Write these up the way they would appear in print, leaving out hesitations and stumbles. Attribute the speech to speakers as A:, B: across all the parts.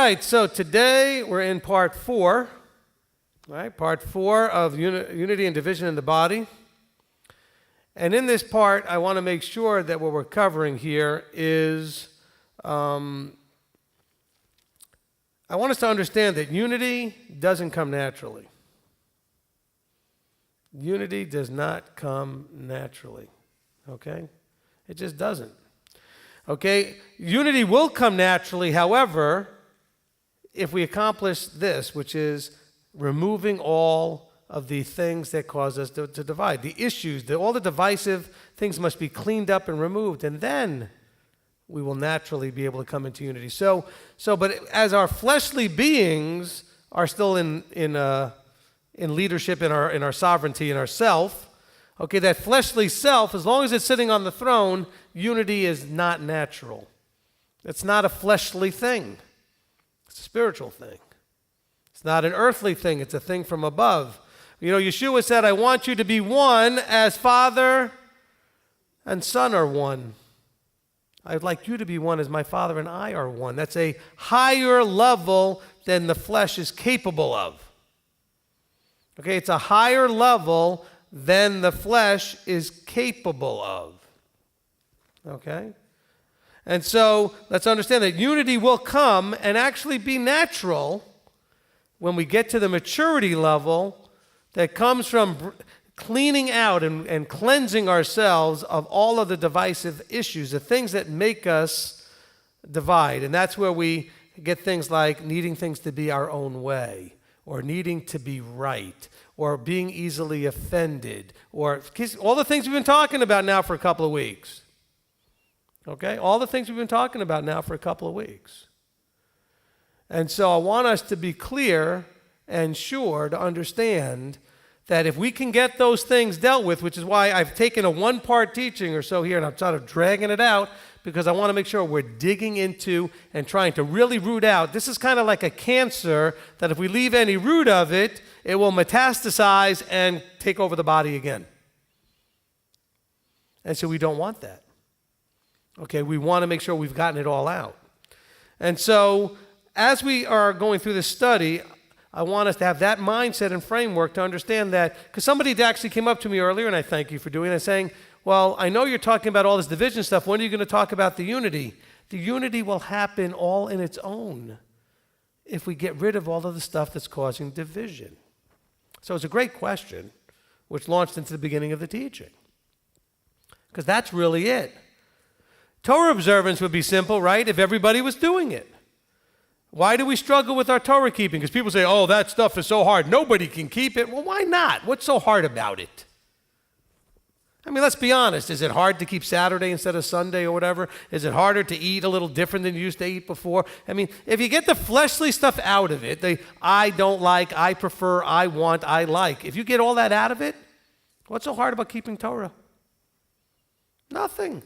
A: right, so today we're in part 4, right? Part 4 of unity and division in the body. And in this part, I want to make sure that what we're covering here is, I want us to understand that unity doesn't come naturally. Unity does not come naturally, okay? It just doesn't. Okay, unity will come naturally, however, if we accomplish this, which is removing all of the things that cause us to divide. The issues, all the divisive things must be cleaned up and removed, and then we will naturally be able to come into unity. But as our fleshly beings are still in leadership, in our sovereignty, in our self, okay, that fleshly self, as long as it's sitting on the throne, unity is not natural. It's not a fleshly thing. It's a spiritual thing. It's not an earthly thing. It's a thing from above. You know, YESHUA said, I want you to be one as Father and Son are one. I'd like you to be one as my Father and I are one. That's a higher level than the flesh is capable of. Okay, it's a higher level than the flesh is capable of. Okay? And so let's understand that unity will come and actually be natural when we get to the maturity level that comes from cleaning out and cleansing ourselves of all of the divisive issues, the things that make us divide. And that's where we get things like needing things to be our own way, or needing to be right, or being easily offended, or all the things we've been talking about now for a couple of weeks. Okay? All the things we've been talking about now for a couple of weeks. And so I want us to be clear and sure to understand that if we can get those things dealt with, which is why I've taken a one-part teaching or so here, and I'm sort of dragging it out, because I want to make sure we're digging into and trying to really root out. This is kind of like a cancer that if we leave any root of it, it will metastasize and take over the body again. And so we don't want that. Okay, we want to make sure we've gotten it all out. And so as we are going through this study, I want us to have that mindset and framework to understand that, because somebody actually came up to me earlier, and I thank you for doing it, saying, well, I know you're talking about all this division stuff. When are you going to talk about the unity? The unity will happen all in its own if we get rid of all of the stuff that's causing division. So it's a great question, which launched into the beginning of the teaching, because that's really it. Torah observance would be simple, right, if everybody was doing it. Why do we struggle with our Torah keeping? Because people say, oh, that stuff is so hard. Nobody can keep it. Well, why not? What's so hard about it? I mean, let's be honest. Is it hard to keep Saturday instead of Sunday or whatever? Is it harder to eat a little different than you used to eat before? I mean, if you get the fleshly stuff out of it, the I don't like, I prefer, I want, I like. If you get all that out of it, what's so hard about keeping Torah? Nothing.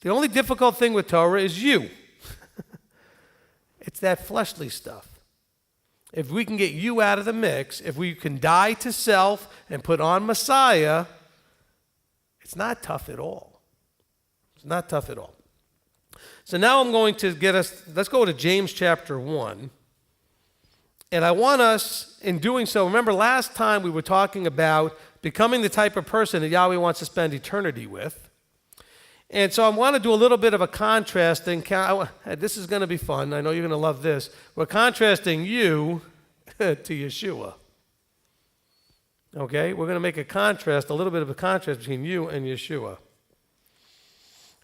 A: The only difficult thing with Torah is you. It's that fleshly stuff. If we can get you out of the mix, if we can die to self and put on Messiah, it's not tough at all. It's not tough at all. So now I'm going to let's go to James chapter 1. And I want us, in doing so, remember last time we were talking about becoming the type of person that Yahweh wants to spend eternity with. And so I want to do a little bit of a contrasting. This is going to be fun. I know you're going to love this. We're contrasting you to YESHUA. Okay? We're going to make a little bit of a contrast between you and YESHUA.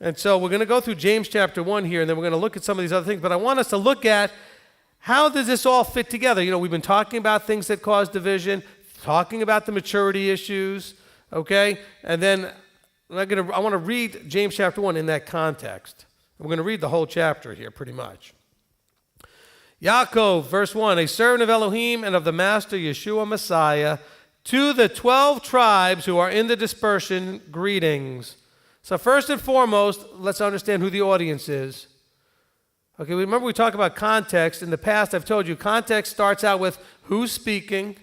A: And so we're going to go through James chapter 1 here, and then we're going to look at some of these other things. But I want us to look at how does this all fit together. You know, we've been talking about things that cause division, talking about the maturity issues, okay? And then I want to read James chapter 1 in that context. We're going to read the whole chapter here pretty much. Yaakov, verse 1, a servant of Elohim and of the Master YESHUA Messiah, to the 12 tribes who are in the dispersion, greetings. So first and foremost, let's understand who the audience is. Okay, remember we talked about context. In the past, I've told you context starts out with who's speaking,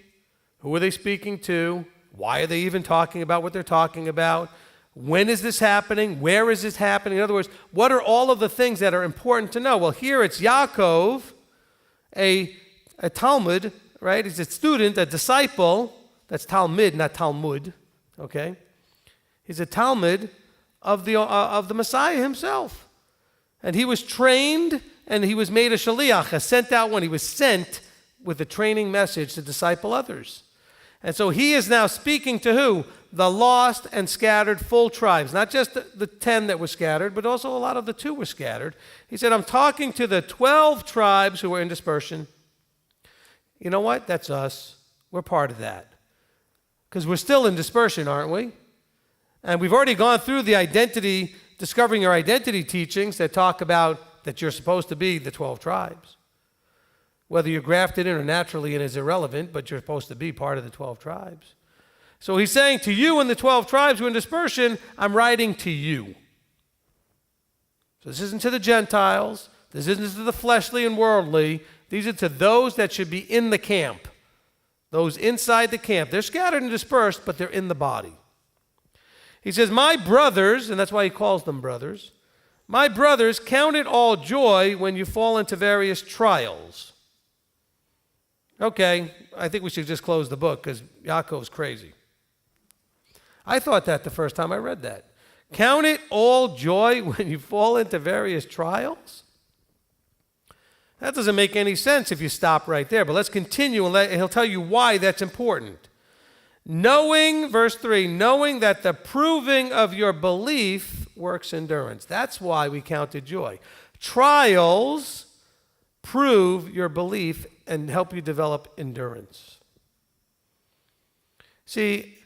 A: who are they speaking to, why are they even talking about what they're talking about, when is this happening, where is this happening? In other words, what are all of the things that are important to know? Well, here it's Yaakov, a Talmud, right? He's a student, a disciple. That's Talmud, not Talmud, okay? He's a Talmud of the Messiah himself. And he was trained, and he was made a shaliach, a sent out one. He was sent with a training message to disciple others. And so he is now speaking to who? The lost and scattered full tribes. Not just the 10 that were scattered, but also a lot of the 2 were scattered. He said, I'm talking to the 12 tribes who were in dispersion. You know what? That's us. We're part of that. Because we're still in dispersion, aren't we? And we've already gone through the identity, discovering your identity teachings that talk about that you're supposed to be the 12 tribes. Whether you're grafted in or naturally in is irrelevant, but you're supposed to be part of the 12 tribes. So he's saying to you and the 12 tribes who are in dispersion, I'm writing to you. So this isn't to the Gentiles. This isn't to the fleshly and worldly. These are to those that should be in the camp. Those inside the camp. They're scattered and dispersed, but they're in the body. He says, my brothers, and that's why he calls them brothers, my brothers, count it all joy when you fall into various trials. Okay, I think we should just close the book because Yaakov's crazy. I thought that the first time I read that. Count it all joy when you fall into various trials? That doesn't make any sense if you stop right there. But let's continue, and he'll tell you why that's important. Knowing, verse 3, knowing that the proving of your belief works endurance. That's why we count it joy. Trials prove your belief and help you develop endurance. See,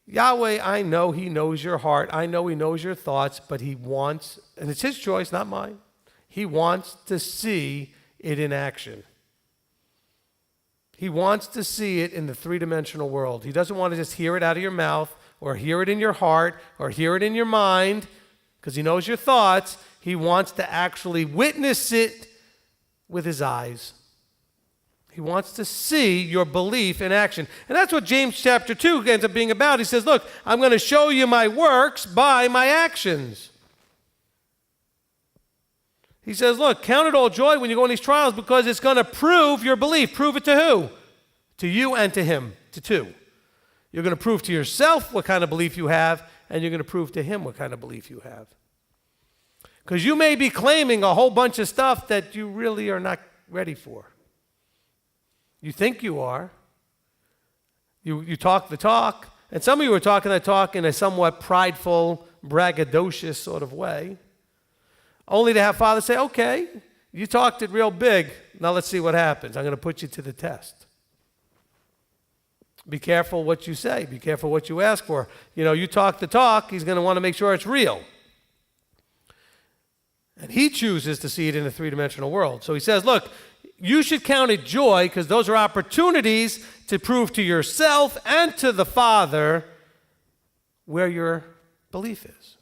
A: Yahweh, I know he knows your heart. I know he knows your thoughts, but he wants, and it's his choice, not mine, he wants to see it in action. He wants to see it in the three-dimensional world. He doesn't want to just hear it out of your mouth or hear it in your heart or hear it in your mind because he knows your thoughts. He wants to actually witness it with his eyes. He wants to see your belief in action. And that's what James chapter 2 ends up being about. He says, look, I'm going to show you my works by my actions. He says, look, count it all joy when you go in these trials because it's going to prove your belief. Prove it to who? To you and to him, to two. You're going to prove to yourself what kind of belief you have, and you're going to prove to him what kind of belief you have. Because you may be claiming a whole bunch of stuff that you really are not ready for. You think you are. You talk the talk, and some of you are talking that talk in a somewhat prideful, braggadocious sort of way. Only to have Father say, okay, you talked it real big. Now let's see what happens. I'm going to put you to the test. Be careful what you say. Be careful what you ask for. You know, you talk the talk. He's going to want to make sure it's real. And he chooses to see it in a three-dimensional world. So he says, look, you should count it joy because those are opportunities to prove to yourself and to the Father where your belief is.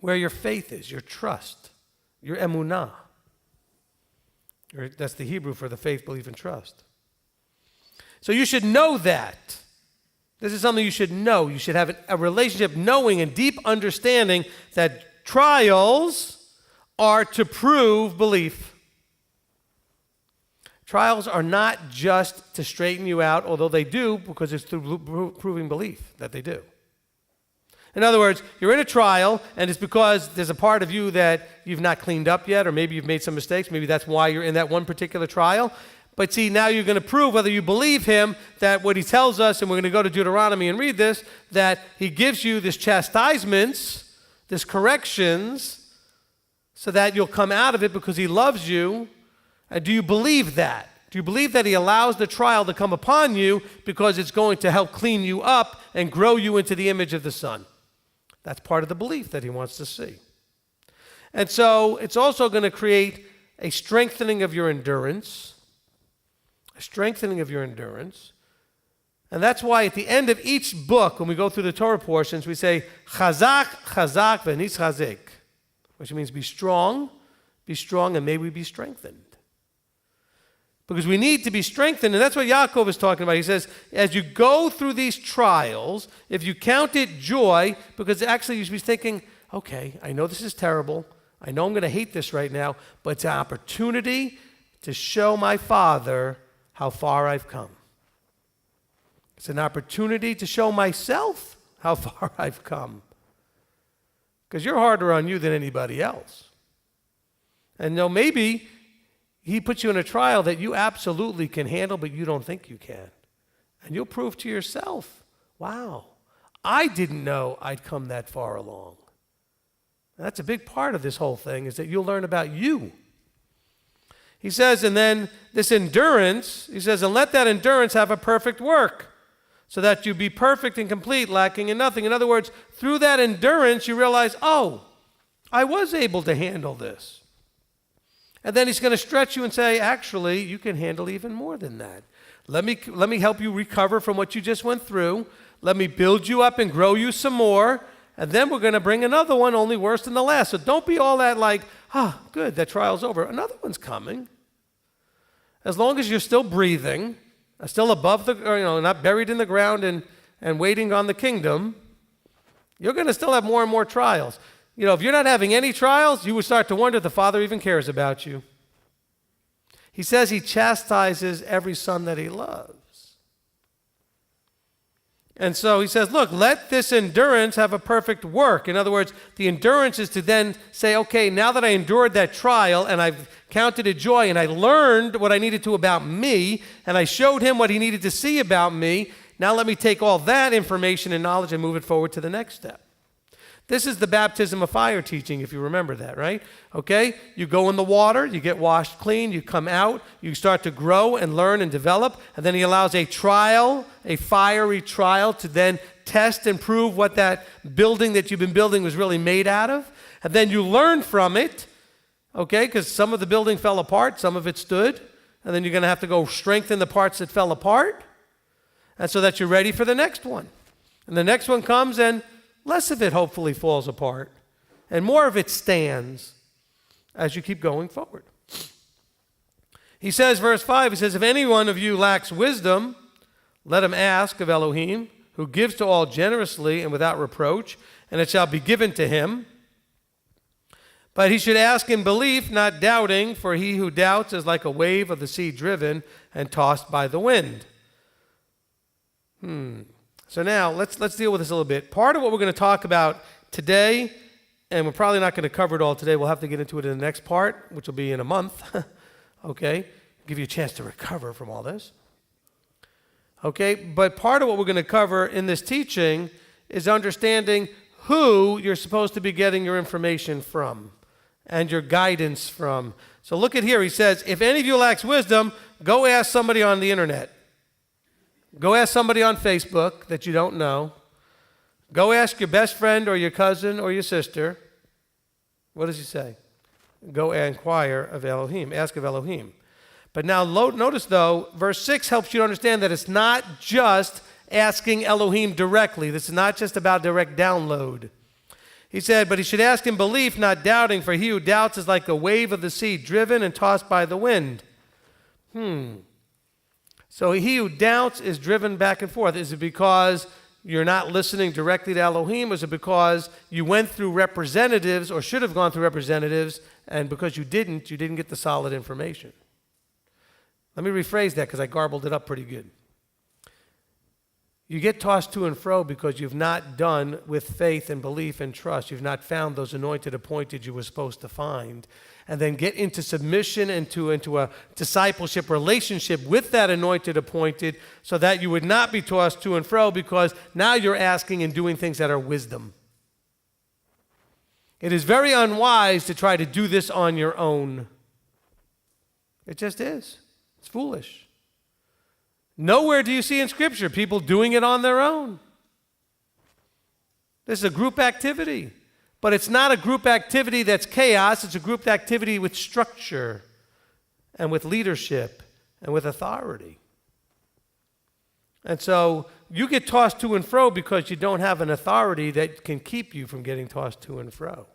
A: Where your faith is, your trust, your emunah. That's the Hebrew for the faith, belief, and trust. So you should know that. This is something you should know. You should have a relationship knowing and deep understanding that trials are to prove belief. Trials are not just to straighten you out, although they do, because it's through proving belief that they do. In other words, you're in a trial, and it's because there's a part of you that you've not cleaned up yet, or maybe you've made some mistakes. Maybe that's why you're in that one particular trial. But see, now you're going to prove whether you believe him, that what he tells us, and we're going to go to Deuteronomy and read this, that he gives you this chastisements, this corrections, so that you'll come out of it because he loves you. And do you believe that? Do you believe that he allows the trial to come upon you because it's going to help clean you up and grow you into the image of the Son? That's part of the belief that he wants to see. And so it's also going to create a strengthening of your endurance. A strengthening of your endurance. And that's why at the end of each book, when we go through the Torah portions, we say, Chazak, Chazak, v'nis chazik, which means be strong, and may we be strengthened. Because we need to be strengthened, and that's what Yaakov is talking about. He says, as you go through these trials, if you count it joy, because actually you should be thinking, okay, I know this is terrible. I know I'm going to hate this right now, but it's an opportunity to show my Father how far I've come. It's an opportunity to show myself how far I've come. Because you're harder on you than anybody else. And maybe he puts you in a trial that you absolutely can handle, but you don't think you can. And you'll prove to yourself, wow, I didn't know I'd come that far along. And that's a big part of this whole thing, is that you'll learn about you. He says, and then this endurance, he says, and let that endurance have a perfect work, so that you be perfect and complete, lacking in nothing. In other words, through that endurance, you realize, oh, I was able to handle this. And then he's going to stretch you and say, actually, you can handle even more than that. Let me help you recover from what you just went through. Let me build you up and grow you some more. And then we're going to bring another one only worse than the last. So don't be all that like, good, that trial's over. Another one's coming. As long as you're still breathing, still above not buried in the ground and waiting on the kingdom, you're going to still have more and more trials. If you're not having any trials, you would start to wonder if the Father even cares about you. He says he chastises every son that he loves. And so he says, look, let this endurance have a perfect work. In other words, the endurance is to then say, okay, now that I endured that trial and I've counted it joy and I learned what I needed to about me and I showed him what he needed to see about me, now let me take all that information and knowledge and move it forward to the next step. This is the baptism of fire teaching, if you remember that, right? Okay, you go in the water, you get washed clean, you come out, you start to grow and learn and develop, and then he allows a trial, a fiery trial, to then test and prove what that building that you've been building was really made out of. And then you learn from it, okay, because some of the building fell apart, some of it stood, and then you're going to have to go strengthen the parts that fell apart, and so that you're ready for the next one. And the next one comes and less of it hopefully falls apart, and more of it stands as you keep going forward. He says, verse 5, he says, if any one of you lacks wisdom, let him ask of Elohim, who gives to all generously and without reproach, and it shall be given to him. But he should ask in belief, not doubting, for he who doubts is like a wave of the sea driven and tossed by the wind. So now, let's deal with this a little bit. Part of what we're going to talk about today, and we're probably not going to cover it all today. We'll have to get into it in the next part, which will be in a month. Okay? Give you a chance to recover from all this. Okay? But part of what we're going to cover in this teaching is understanding who you're supposed to be getting your information from and your guidance from. So look at here. He says, if any of you lacks wisdom, go ask somebody on the internet. Go ask somebody on Facebook that you don't know. Go ask your best friend or your cousin or your sister. What does he say? Go inquire of Elohim. Ask of Elohim. But now notice, though, verse 6 helps you to understand that it's not just asking Elohim directly. This is not just about direct download. He said, but he should ask in belief, not doubting, for he who doubts is like the wave of the sea, driven and tossed by the wind. So he who doubts is driven back and forth. Is it because you're not listening directly to Elohim? Or is it because you went through representatives or should have gone through representatives, and because you didn't get the solid information? Let me rephrase that because I garbled it up pretty good. You get tossed to and fro because you've not done with faith and belief and trust. You've not found those anointed, appointed you were supposed to find. And then get into submission, into a discipleship relationship with that anointed, appointed, so that you would not be tossed to and fro because now you're asking and doing things that are wisdom. It is very unwise to try to do this on your own. It just is. It's foolish. Nowhere do you see in Scripture people doing it on their own. This is a group activity. But it's not a group activity that's chaos. It's a group activity with structure and with leadership and with authority. And so you get tossed to and fro because you don't have an authority that can keep you from getting tossed to and fro.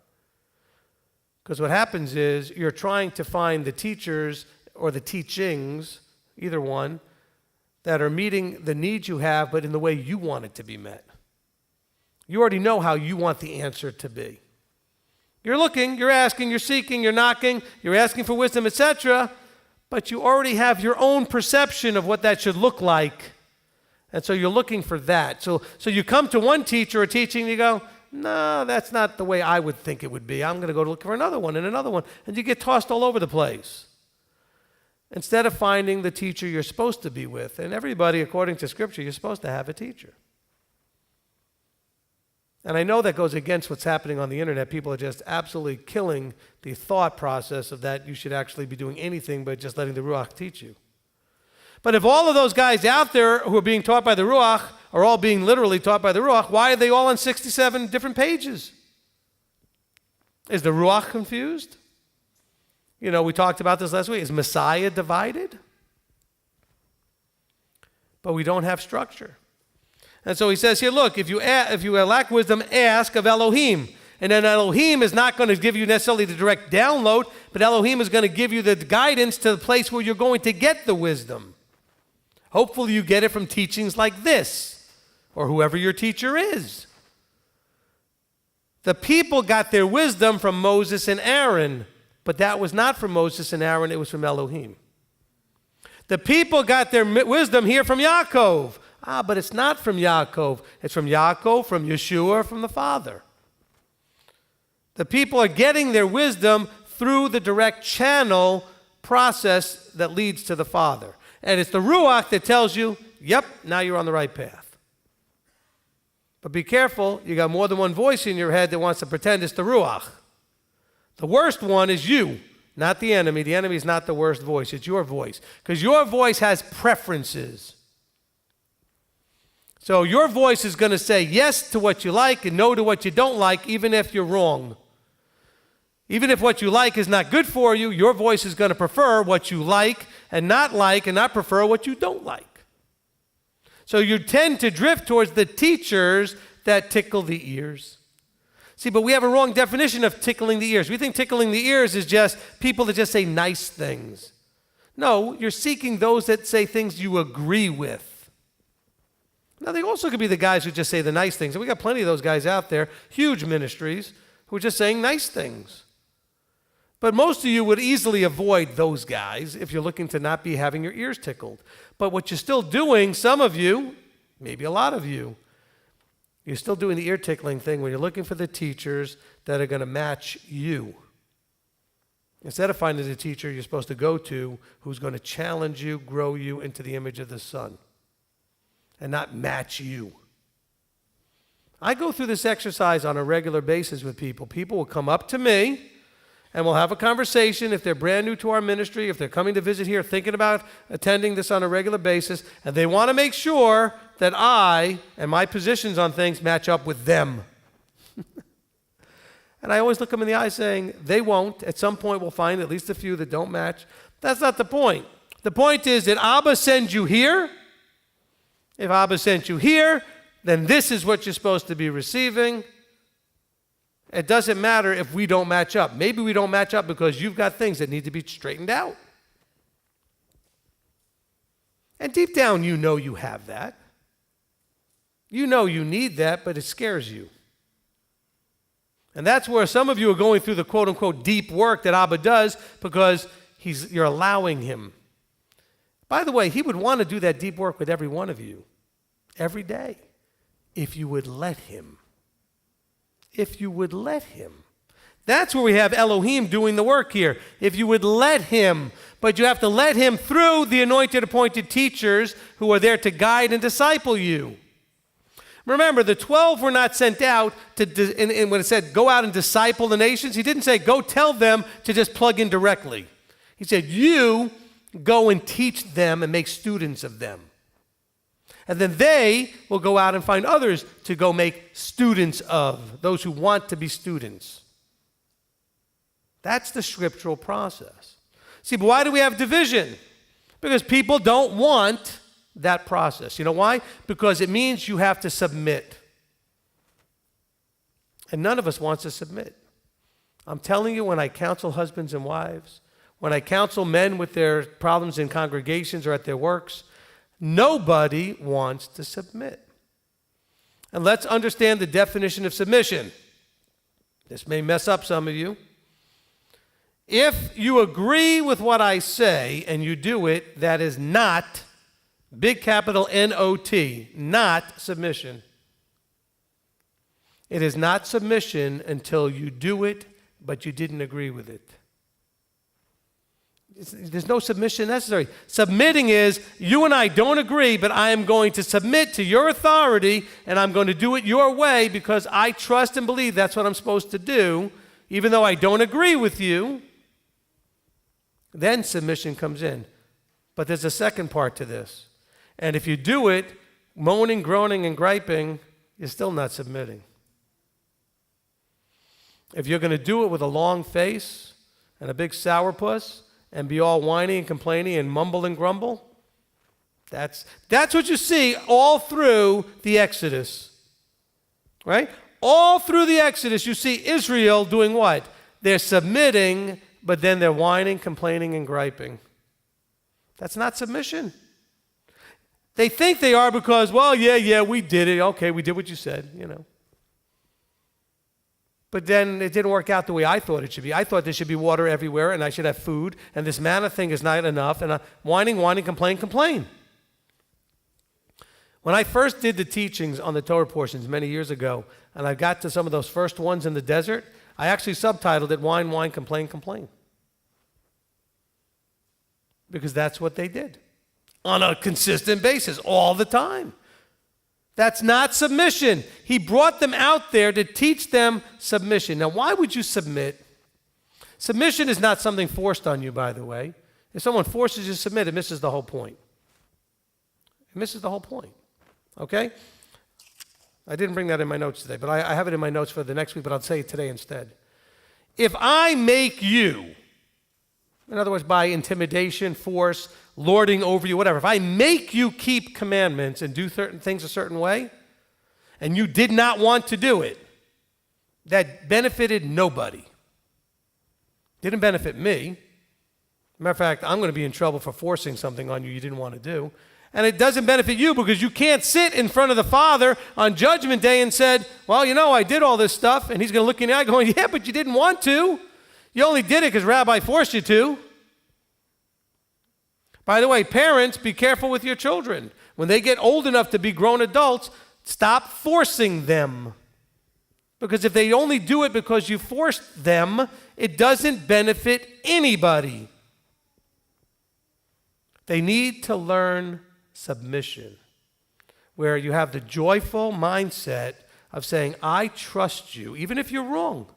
A: Because what happens is you're trying to find the teachers or the teachings, either one, that are meeting the needs you have, but in the way you want it to be met. You already know how you want the answer to be. You're looking, you're asking, you're seeking, you're knocking, you're asking for wisdom, etc., but you already have your own perception of what that should look like. And so you're looking for that. So you come to one teacher or teaching, and you go, no, that's not the way I would think it would be. I'm going to go to look for another one and another one. And you get tossed all over the place. Instead of finding the teacher you're supposed to be with. And everybody, according to Scripture, you're supposed to have a teacher. And I know that goes against what's happening on the internet. People are just absolutely killing the thought process of that you should actually be doing anything but just letting the Ruach teach you. But if all of those guys out there who are being taught by the Ruach are all being literally taught by the Ruach, why are they all on 67 different pages? Is the Ruach confused? You know, we talked about this last week. Is Messiah divided? But we don't have structure. And so he says here, look, if you lack wisdom, ask of Elohim. And then Elohim is not going to give you necessarily the direct download, but Elohim is going to give you the guidance to the place where you're going to get the wisdom. Hopefully you get it from teachings like this, or whoever your teacher is. The people got their wisdom from Moses and Aaron, but that was not from Moses and Aaron, it was from Elohim. The people got their wisdom here from Yaakov. But it's not from Yaakov. It's from Yaakov, from YESHUA, from the Father. The people are getting their wisdom through the direct channel process that leads to the Father. And it's the Ruach that tells you, yep, now you're on the right path. But be careful, you got more than one voice in your head that wants to pretend it's the Ruach. The worst one is you, not the enemy. The enemy is not the worst voice, it's your voice. Because your voice has preferences. So your voice is going to say yes to what you like and no to what you don't like, even if you're wrong. Even if what you like is not good for you, your voice is going to prefer what you like and not prefer what you don't like. So you tend to drift towards the teachers that tickle the ears. See, but we have a wrong definition of tickling the ears. We think tickling the ears is just people that just say nice things. No, you're seeking those that say things you agree with. Now, they also could be the guys who just say the nice things. And we got plenty of those guys out there, huge ministries, who are just saying nice things. But most of you would easily avoid those guys if you're looking to not be having your ears tickled. But what you're still doing, some of you, maybe a lot of you, you're still doing the ear tickling thing when you're looking for the teachers that are going to match you. Instead of finding the teacher you're supposed to go to who's going to challenge you, grow you into the image of the Son. And not match you. I go through this exercise on a regular basis with people. People will come up to me and we'll have a conversation if they're brand new to our ministry, if they're coming to visit here, thinking about attending this on a regular basis, and they want to make sure that I and my positions on things match up with them. And I always look them in the eye saying, they won't. At some point we'll find at least a few that don't match. That's not the point. The point is that Abba sends you here. If Abba sent you here, then this is what you're supposed to be receiving. It doesn't matter if we don't match up. Maybe we don't match up because you've got things that need to be straightened out. And deep down, you know you have that. You know you need that, but it scares you. And that's where some of you are going through the quote-unquote deep work that Abba does because you're allowing him. By the way, he would want to do that deep work with every one of you, every day, if you would let him. If you would let him. That's where we have Elohim doing the work here. If you would let him, but you have to let him through the anointed, appointed teachers who are there to guide and disciple you. Remember, the 12 were not sent out and when it said go out and disciple the nations, he didn't say go tell them to just plug in directly. He said you go and teach them and make students of them. And then they will go out and find others to go make students of, those who want to be students. That's the scriptural process. See, but why do we have division? Because people don't want that process. You know why? Because it means you have to submit. And none of us wants to submit. I'm telling you, when I counsel husbands and wives, when I counsel men with their problems in congregations or at their works, nobody wants to submit. And let's understand the definition of submission. This may mess up some of you. If you agree with what I say and you do it, that is not, big capital N-O-T, not submission. It is not submission until you do it, but you didn't agree with it. There's no submission necessary. Submitting is, you and I don't agree, but I am going to submit to your authority, and I'm going to do it your way because I trust and believe that's what I'm supposed to do, even though I don't agree with you. Then submission comes in. But there's a second part to this. And if you do it, moaning, groaning, and griping, you're still not submitting. If you're going to do it with a long face and a big sourpuss and be all whiny and complaining and mumble and grumble, that's what you see all through the Exodus, right? All through the Exodus, you see Israel doing what? They're submitting, but then they're whining, complaining, and griping. That's not submission. They think they are because, well, yeah, we did it. Okay, we did what you said, But then it didn't work out the way I thought it should be. I thought there should be water everywhere, and I should have food, and this manna thing is not enough, and whining, complain. When I first did the teachings on the Torah portions many years ago, and I got to some of those first ones in the desert, I actually subtitled it, whine, complain. Because that's what they did on a consistent basis all the time. That's not submission. He brought them out there to teach them submission. Now, why would you submit? Submission is not something forced on you, by the way. If someone forces you to submit, it misses the whole point. It misses the whole point. Okay? I didn't bring that in my notes today, but I have it in my notes for the next week, but I'll say it today instead. If I make you, in other words, by intimidation, force, lording over you, whatever, if I make you keep commandments and do certain things a certain way, and you did not want to do it, that benefited nobody. Didn't benefit me. Matter of fact, I'm going to be in trouble for forcing something on you you didn't want to do. And it doesn't benefit you because you can't sit in front of the Father on Judgment Day and said, well, I did all this stuff. And he's going to look you in the eye going, yeah, but you didn't want to. You only did it because Rabbi forced you to. By the way, parents, be careful with your children. When they get old enough to be grown adults, stop forcing them. Because if they only do it because you forced them, it doesn't benefit anybody. They need to learn submission, where you have the joyful mindset of saying, I trust you, even if you're wrong.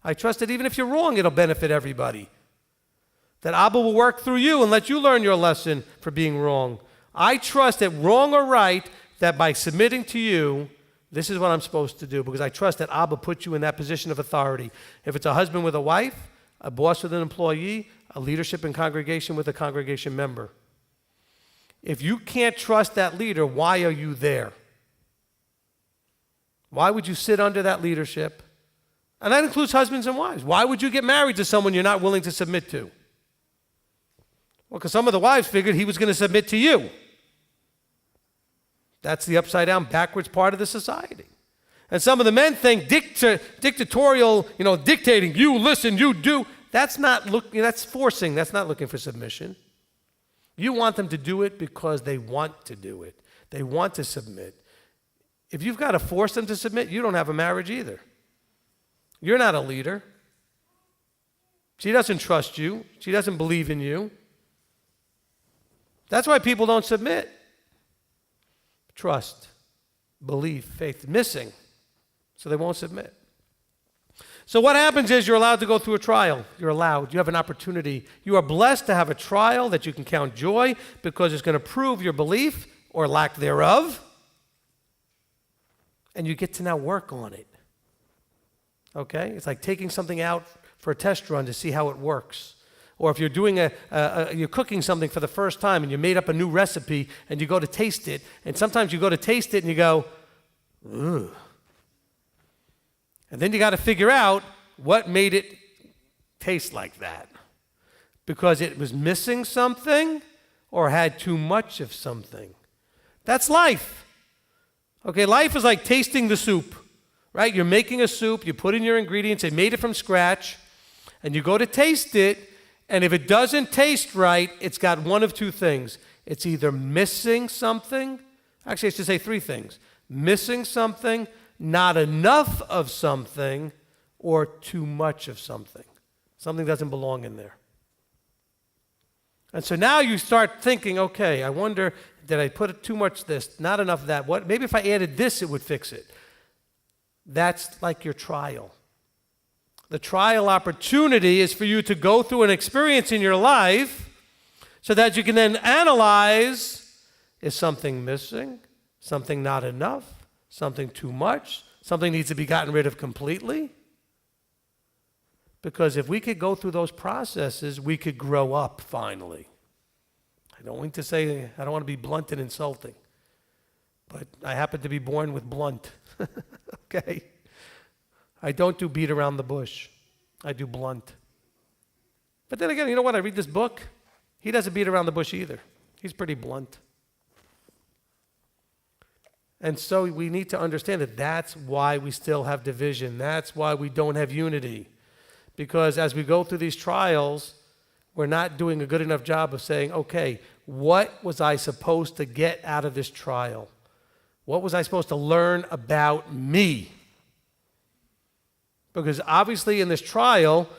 A: I trust that even if you're wrong, it'll benefit everybody. That Abba will work through you and let you learn your lesson for being wrong. I trust that wrong or right, that by submitting to you, this is what I'm supposed to do, because I trust that Abba put you in that position of authority. If it's a husband with a wife, a boss with an employee, a leadership in congregation with a congregation member. If you can't trust that leader, why are you there? Why would you sit under that leadership? And that includes husbands and wives. Why would you get married to someone you're not willing to submit to? Well, because some of the wives figured he was going to submit to you. That's the upside down, backwards part of the society. And some of the men think dictatorial, dictating, you listen, you do. That's forcing. That's not looking for submission. You want them to do it because they want to do it. They want to submit. If you've got to force them to submit, you don't have a marriage either. You're not a leader. She doesn't trust you. She doesn't believe in you. That's why people don't submit. Trust, belief, faith, missing. So they won't submit. So what happens is you're allowed to go through a trial. You're allowed. You have an opportunity. You are blessed to have a trial that you can count joy because it's going to prove your belief or lack thereof. And you get to now work on it. Okay? It's like taking something out for a test run to see how it works. Or if you're doing you're cooking something for the first time and you made up a new recipe and you go to taste it, and sometimes you go to taste it and you go, ugh. And then you got to figure out what made it taste like that. Because it was missing something or had too much of something. That's life. Okay, life is like tasting the soup, right? You're making a soup, you put in your ingredients, they made it from scratch, And you go to taste it, and if it doesn't taste right, it's got one of two things. It's either missing something. Actually, I should say three things. Missing something, not enough of something, or too much of something. Something doesn't belong in there. And so now you start thinking, okay, I wonder, did I put too much this, not enough of that? What? Maybe if I added this, it would fix it. That's like your trial. The trial opportunity is for you to go through an experience in your life so that you can then analyze, is something missing, something not enough, something too much, something needs to be gotten rid of completely? Because if we could go through those processes, we could grow up finally. I don't want to be blunt and insulting, but I happen to be born with blunt. Okay? I don't do beat around the bush. I do blunt. But then again, you know what? I read this book. He doesn't beat around the bush either. He's pretty blunt. And so we need to understand that that's why we still have division. That's why we don't have unity. Because as we go through these trials, we're not doing a good enough job of saying, okay, what was I supposed to get out of this trial? What was I supposed to learn about me? Because obviously in this trial,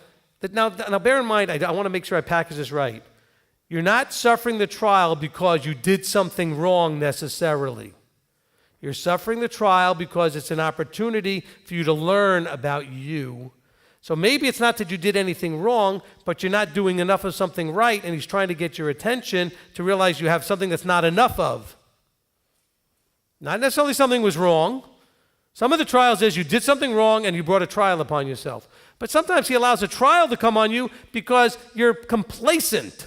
A: now bear in mind, I want to make sure I package this right. You're not suffering the trial because you did something wrong necessarily. You're suffering the trial because it's an opportunity for you to learn about you. So maybe it's not that you did anything wrong, but you're not doing enough of something right, and he's trying to get your attention to realize you have something that's not enough of. Not necessarily something was wrong. Some of the trials is you did something wrong and you brought a trial upon yourself. But sometimes he allows a trial to come on you because you're complacent.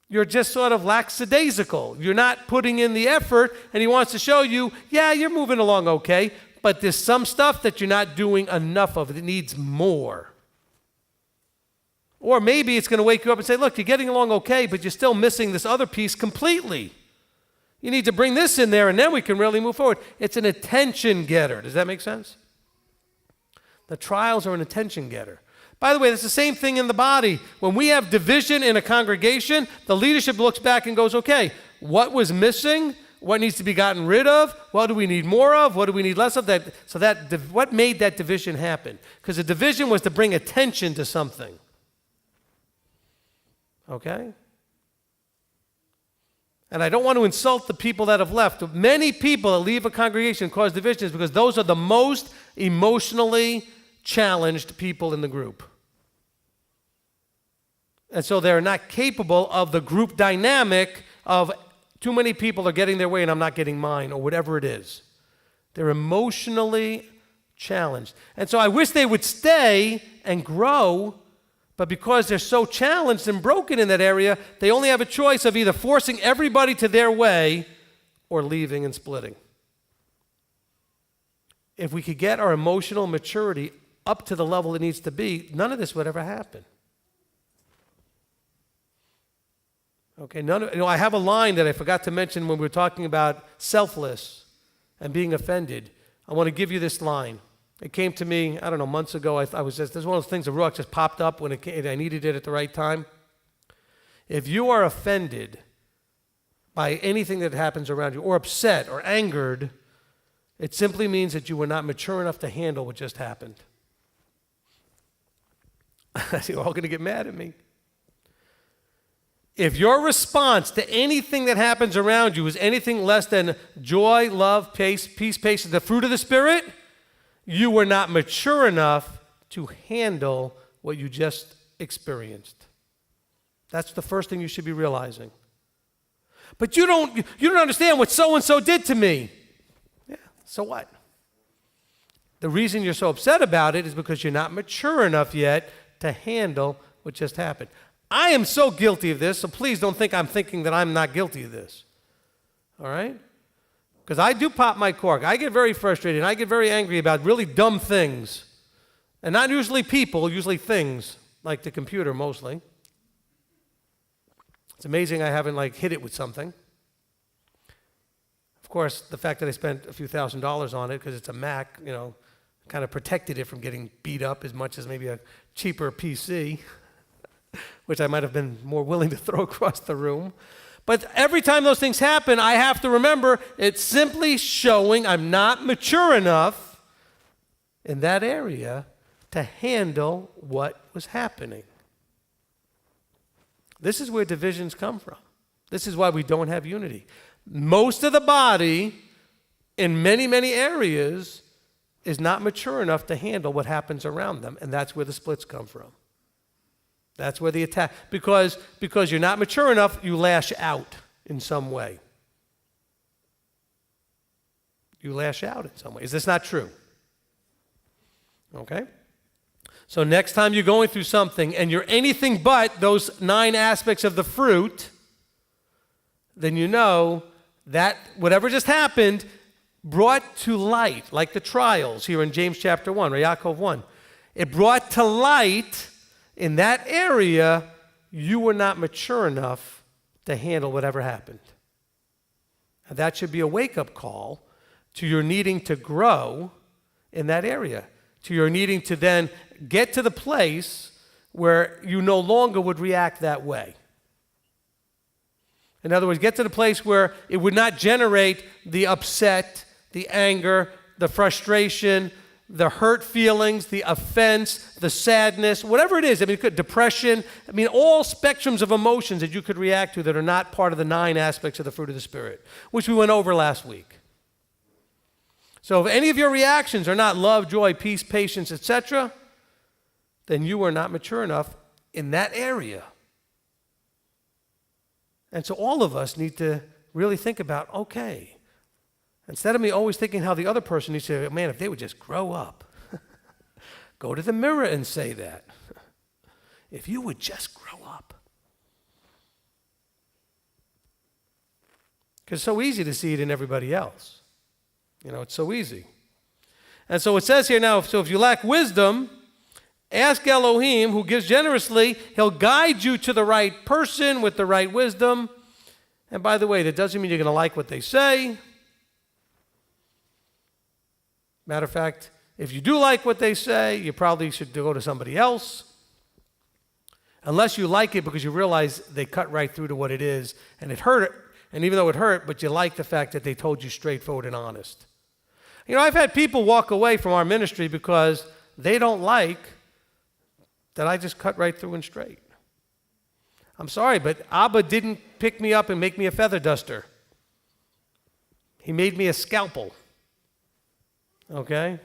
A: You're just sort of lackadaisical. You're not putting in the effort, and he wants to show you, yeah, you're moving along okay, but there's some stuff that you're not doing enough of. It needs more. Or maybe it's going to wake you up and say, look, you're getting along okay, but you're still missing this other piece completely. You need to bring this in there, and then we can really move forward. It's an attention getter. Does that make sense? The trials are an attention getter. By the way, it's the same thing in the body. When we have division in a congregation, the leadership looks back and goes, okay, what was missing? What needs to be gotten rid of? What do we need more of? What do we need less of? What made that division happen? Because the division was to bring attention to something. Okay? And I don't want to insult the people that have left. Many people that leave a congregation and cause divisions because those are the most emotionally challenged people in the group. And so they're not capable of the group dynamic of too many people are getting their way and I'm not getting mine, or whatever it is. They're emotionally challenged. And so I wish they would stay and grow, but because they're so challenged and broken in that area, they only have a choice of either forcing everybody to their way or leaving and splitting. If we could get our emotional maturity up to the level it needs to be, none of this would ever happen. Okay, I have a line that I forgot to mention when we were talking about selfless and being offended. I want to give you this line. It came to me, I don't know, months ago. I was just, this is one of those things, the Ruach just popped up when it came, I needed it at the right time. If you are offended by anything that happens around you, or upset or angered, it simply means that you were not mature enough to handle what just happened. You're all going to get mad at me. If your response to anything that happens around you is anything less than joy, love, peace, patience, the fruit of the Spirit, you were not mature enough to handle what you just experienced. That's the first thing you should be realizing. But you don't understand what so-and-so did to me. Yeah, so what? The reason you're so upset about it is because you're not mature enough yet to handle what just happened. I am so guilty of this, so please don't think I'm thinking that I'm not guilty of this. All right? Because I do pop my cork. I get very frustrated, and I get very angry about really dumb things. And not usually people, usually things, like the computer mostly. It's amazing I haven't hit it with something. Of course, the fact that I spent a few $1,000s on it because it's a Mac, kind of protected it from getting beat up as much as maybe a cheaper PC, which I might have been more willing to throw across the room. But every time those things happen, I have to remember it's simply showing I'm not mature enough in that area to handle what was happening. This is where divisions come from. This is why we don't have unity. Most of the body in many, many areas is not mature enough to handle what happens around them, and that's where the splits come from. That's where the attack, because you're not mature enough, you lash out in some way. You lash out in some way. Is this not true? Okay? So next time you're going through something and you're anything but those 9 aspects of the fruit, then you know that whatever just happened brought to light, like the trials here in James chapter 1, or Yaakov 1. It brought to light in that area you were not mature enough to handle whatever happened. And that should be a wake-up call to your needing to grow in that area, to your needing to then get to the place where you no longer would react that way. In other words, get to the place where it would not generate the upset, the anger, the frustration, the hurt feelings, the offense, the sadness, whatever it is. I mean, depression. I mean, all spectrums of emotions that you could react to that are not part of the 9 aspects of the fruit of the Spirit, which we went over last week. So if any of your reactions are not love, joy, peace, patience, etc., then you are not mature enough in that area. And so all of us need to really think about, okay, instead of me always thinking how the other person needs to, man, if they would just grow up, go to the mirror and say that. If you would just grow up. Because it's so easy to see it in everybody else. You know, it's so easy. And so it says here now, so if you lack wisdom, ask Elohim, who gives generously. He'll guide you to the right person with the right wisdom. And by the way, that doesn't mean you're going to like what they say. Matter of fact, if you do like what they say, you probably should go to somebody else. Unless you like it because you realize they cut right through to what it is, and it hurt. And even though it hurt, but you like the fact that they told you straightforward and honest. You know, I've had people walk away from our ministry because they don't like that I just cut right through and straight. I'm sorry, but Abba didn't pick me up and make me a feather duster. He made me a scalpel. Okay?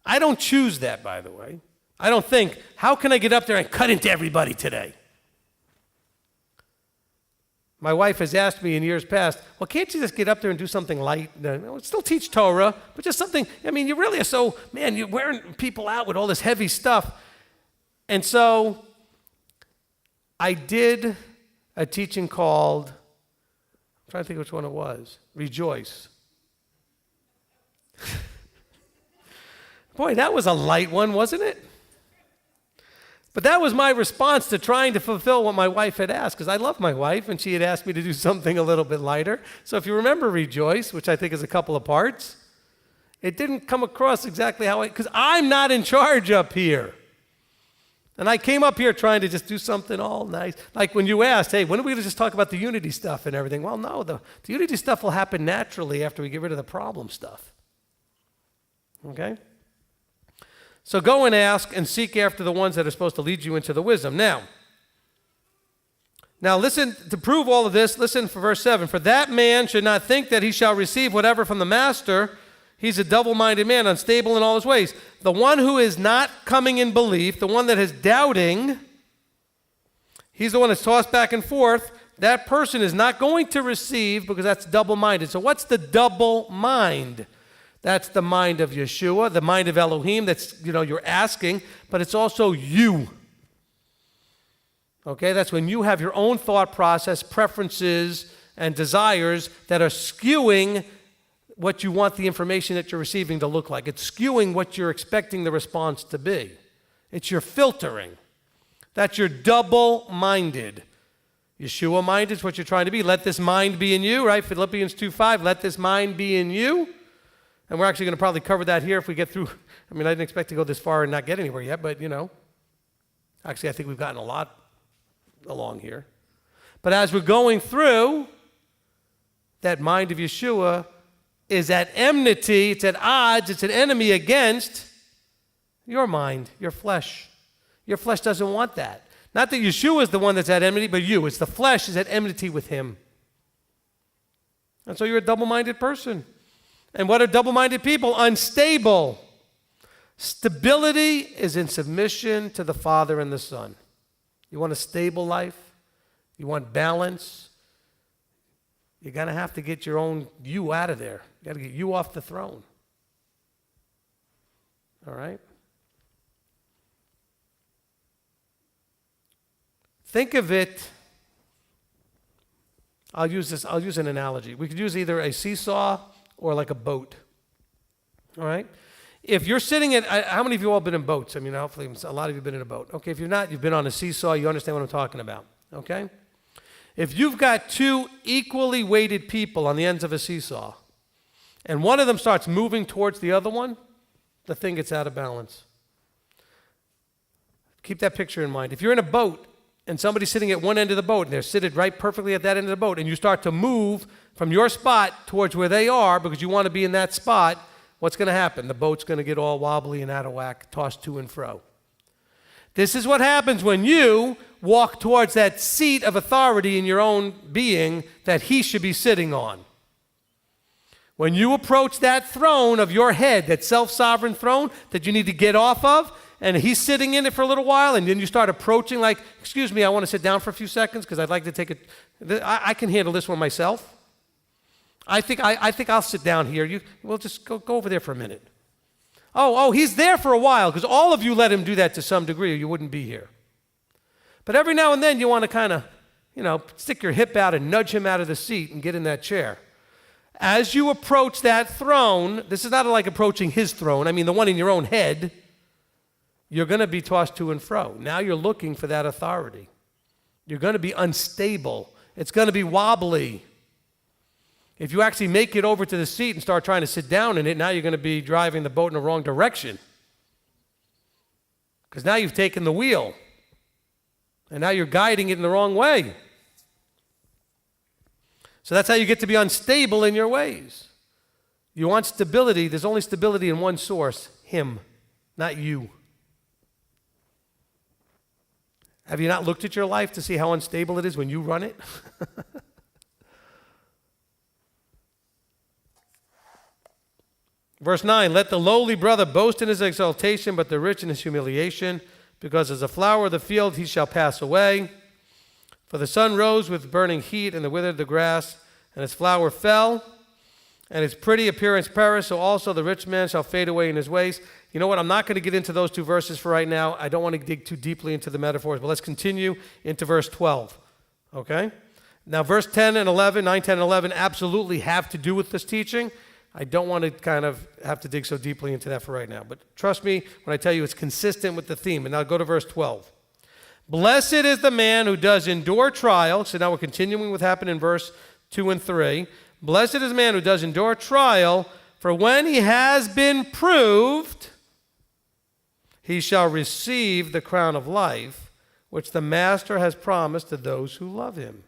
A: I don't choose that, by the way. I don't think, how can I get up there and cut into everybody today? My wife has asked me in years past, well, can't you just get up there and do something light? Still teach Torah, but just something, I mean, you really are so, man, you're wearing people out with all this heavy stuff. And so I did a teaching called, I'm trying to think which one it was, Rejoice. Boy, that was a light one, wasn't it? But that was my response to trying to fulfill what my wife had asked, because I love my wife, and she had asked me to do something a little bit lighter. So if you remember Rejoice, which I think is a couple of parts, it didn't come across exactly how because I'm not in charge up here. And I came up here trying to just do something all nice. Like when you asked, hey, when are we going to just talk about the unity stuff and everything? Well, no, the unity stuff will happen naturally after we get rid of the problem stuff. Okay? So go and ask and seek after the ones that are supposed to lead you into the wisdom. Now listen, to prove all of this, listen for verse 7. For that man should not think that he shall receive whatever from the master. He's a double-minded man, unstable in all his ways. The one who is not coming in belief, the one that is doubting, he's the one that's tossed back and forth. That person is not going to receive because that's double-minded. So what's the double mind? That's the mind of YESHUA, the mind of Elohim. That's, you're asking, but it's also you. Okay, that's when you have your own thought process, preferences, and desires that are skewing what you want the information that you're receiving to look like. It's skewing what you're expecting the response to be. It's your filtering. That's your double-minded. YESHUA mind is what you're trying to be. Let this mind be in you, right? Philippians 2:5, let this mind be in you. And we're actually going to probably cover that here if we get through. I mean, I didn't expect to go this far and not get anywhere yet, but, actually I think we've gotten a lot along here. But as we're going through, that mind of YESHUA is at enmity, it's at odds, it's an enemy against your mind, your flesh. Your flesh doesn't want that. Not that YESHUA is the one that's at enmity, but you. It's the flesh is at enmity with him. And so you're a double-minded person. And what are double-minded people? Unstable. Stability is in submission to the Father and the Son. You want a stable life? You want balance? You're going to have to get your own you out of there. You got to get you off the throne. All right? Think of it. I'll use an analogy. We could use either a seesaw or like a boat. All right? If you're sitting at, how many of you all been in boats? I mean, hopefully a lot of you have been in a boat. Okay, if you're not, you've been on a seesaw, you understand what I'm talking about. Okay? If you've got two equally weighted people on the ends of a seesaw, and one of them starts moving towards the other one, the thing gets out of balance. Keep that picture in mind. If you're in a boat, and somebody's sitting at one end of the boat, and they're seated right perfectly at that end of the boat, and you start to move from your spot towards where they are because you want to be in that spot, what's going to happen? The boat's going to get all wobbly and out of whack, tossed to and fro. This is what happens when you walk towards that seat of authority in your own being that he should be sitting on. When you approach that throne of your head, that self-sovereign throne that you need to get off of, and he's sitting in it for a little while, and then you start approaching like, excuse me, I want to sit down for a few seconds because I'd like to take it. I can handle this one myself. I think I'll sit down here. We'll just go over there for a minute. Oh, he's there for a while because all of you let him do that to some degree or you wouldn't be here. But every now and then you want to kind of, stick your hip out and nudge him out of the seat and get in that chair. As you approach that throne, this is not like approaching his throne. I mean the one in your own head. You're going to be tossed to and fro. Now you're looking for that authority. You're going to be unstable. It's going to be wobbly. If you actually make it over to the seat and start trying to sit down in it, now you're going to be driving the boat in the wrong direction. Because now you've taken the wheel. And now you're guiding it in the wrong way. So that's how you get to be unstable in your ways. You want stability. There's only stability in one source, him, not you. Have you not looked at your life to see how unstable it is when you run it? Verse 9, let the lowly brother boast in his exaltation, but the rich in his humiliation, because as a flower of the field he shall pass away. For the sun rose with burning heat, and withered the grass, and its flower fell, and its pretty appearance perished, so also the rich man shall fade away in his ways. You know what? I'm not going to get into those two verses for right now. I don't want to dig too deeply into the metaphors, but let's continue into verse 12. Okay? Now, verse 10 and 11, 9, 10, and 11 absolutely have to do with this teaching. I don't want to kind of have to dig so deeply into that for right now. But trust me when I tell you it's consistent with the theme. And now go to verse 12. Blessed is the man who does endure trial. So now we're continuing with what happened in verse 2 and 3. Blessed is the man who does endure trial, for when he has been proved, he shall receive the crown of life, which the Master has promised to those who love him.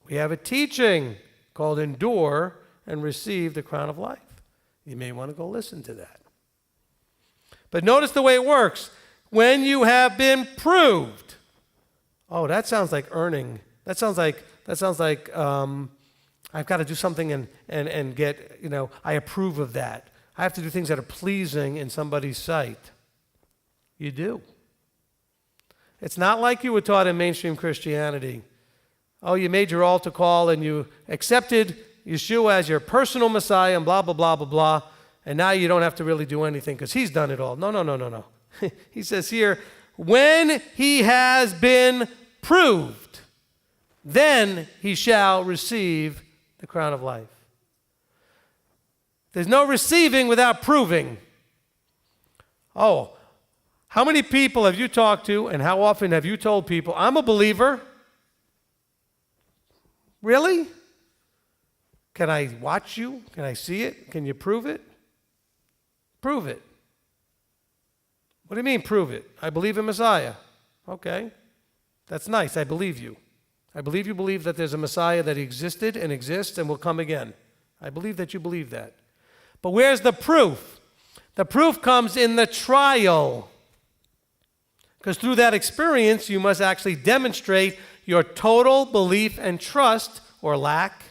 A: We have a teaching called Endure and Receive the Crown of Life. You may want to go listen to that. But notice the way it works. When you have been proved. Oh, that sounds like earning. That sounds like I've got to do something and get, I approve of that. I have to do things that are pleasing in somebody's sight. You do. It's not like you were taught in mainstream Christianity. Oh, you made your altar call and you accepted YESHUA as your personal Messiah and blah, blah, blah, blah, blah, and now you don't have to really do anything because he's done it all. No. He says here, when he has been proved, then he shall receive the crown of life. There's no receiving without proving. Oh, how many people have you talked to and how often have you told people, I'm a believer? Really? Can I watch you? Can I see it? Can you prove it? Prove it. What do you mean, prove it? I believe in Messiah. Okay. That's nice. I believe you. I believe you believe that there's a Messiah that existed and exists and will come again. I believe that you believe that. But where's the proof? The proof comes in the trial. Because through that experience, you must actually demonstrate your total belief and trust, or lack,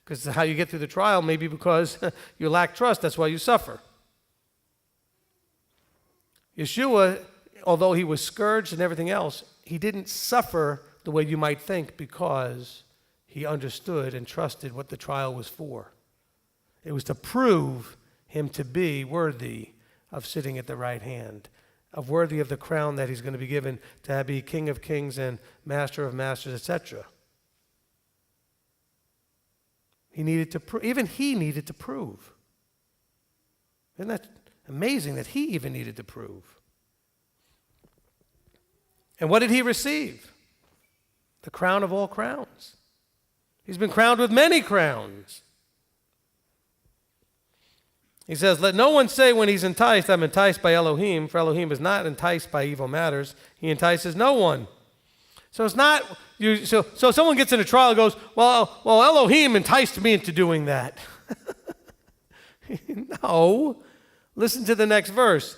A: because how you get through the trial, maybe because you lack trust, that's why you suffer. YESHUA, although he was scourged and everything else, he didn't suffer the way you might think because he understood and trusted what the trial was for. It was to prove him to be worthy of sitting at the right hand, of worthy of the crown that he's going to be given to be King of Kings and Master of Masters, etc. He needed to even he needed to prove. Isn't that amazing that he even needed to prove? And what did he receive? The crown of all crowns. He's been crowned with many crowns. He says, let no one say when he's enticed, I'm enticed by Elohim, for Elohim is not enticed by evil matters. He entices no one. So it's not, so someone gets in a trial and goes, well, Elohim enticed me into doing that. No. Listen to the next verse.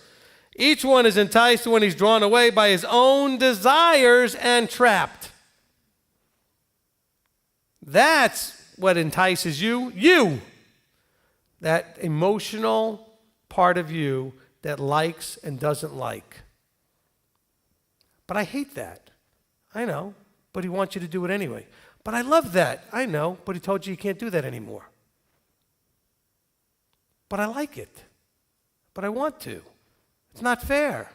A: Each one is enticed when he's drawn away by his own desires and trapped. That's what entices you. You. That emotional part of you that likes and doesn't like. But I hate that. I know, but he wants you to do it anyway. But I love that. I know, but he told you can't do that anymore. But I like it. But I want to. It's not fair.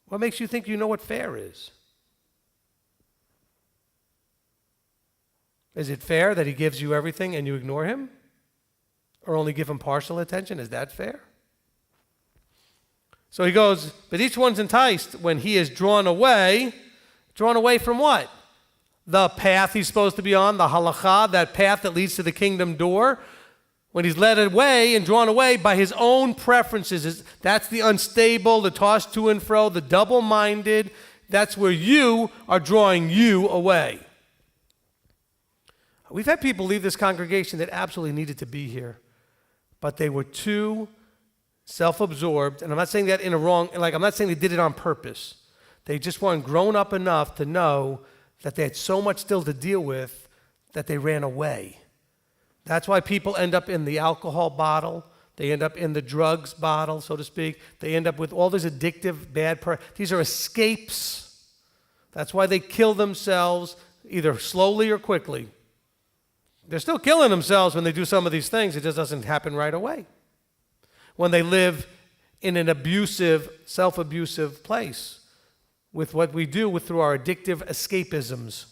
A: What makes you think you know what fair is? Is it fair that he gives you everything and you ignore him? Or only give him partial attention? Is that fair? So he goes, but each one's enticed when he is drawn away. Drawn away from what? The path he's supposed to be on, the halakha, that path that leads to the kingdom door. When he's led away and drawn away by his own preferences. That's the unstable, the tossed to and fro, the double-minded. That's where you are drawing you away. We've had people leave this congregation that absolutely needed to be here, but they were too self-absorbed, and I'm not saying that in a wrong, I'm not saying they did it on purpose. They just weren't grown up enough to know that they had so much still to deal with that they ran away. That's why people end up in the alcohol bottle. They end up in the drugs bottle, so to speak. They end up with all these addictive, these are escapes. That's why they kill themselves, either slowly or quickly. They're still killing themselves when they do some of these things. It just doesn't happen right away. When they live in an abusive, self-abusive place with what we do through our addictive escapisms.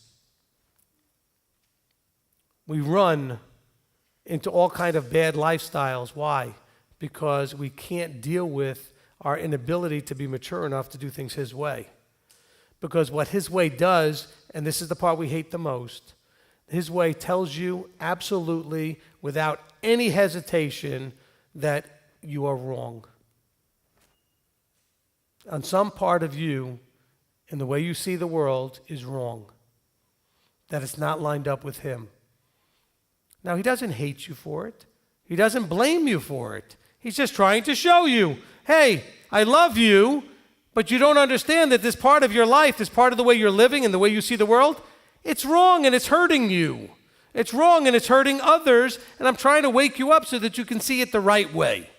A: We run into all kind of bad lifestyles. Why? Because we can't deal with our inability to be mature enough to do things his way. Because what his way does, and this is the part we hate the most, his way tells you absolutely, without any hesitation, that you are wrong. On some part of you, in the way you see the world, is wrong. That it's not lined up with him. Now, he doesn't hate you for it. He doesn't blame you for it. He's just trying to show you, hey, I love you, but you don't understand that this part of your life, this part of the way you're living and the way you see the world, it's wrong and it's hurting you. It's wrong and it's hurting others, and I'm trying to wake you up so that you can see it the right way.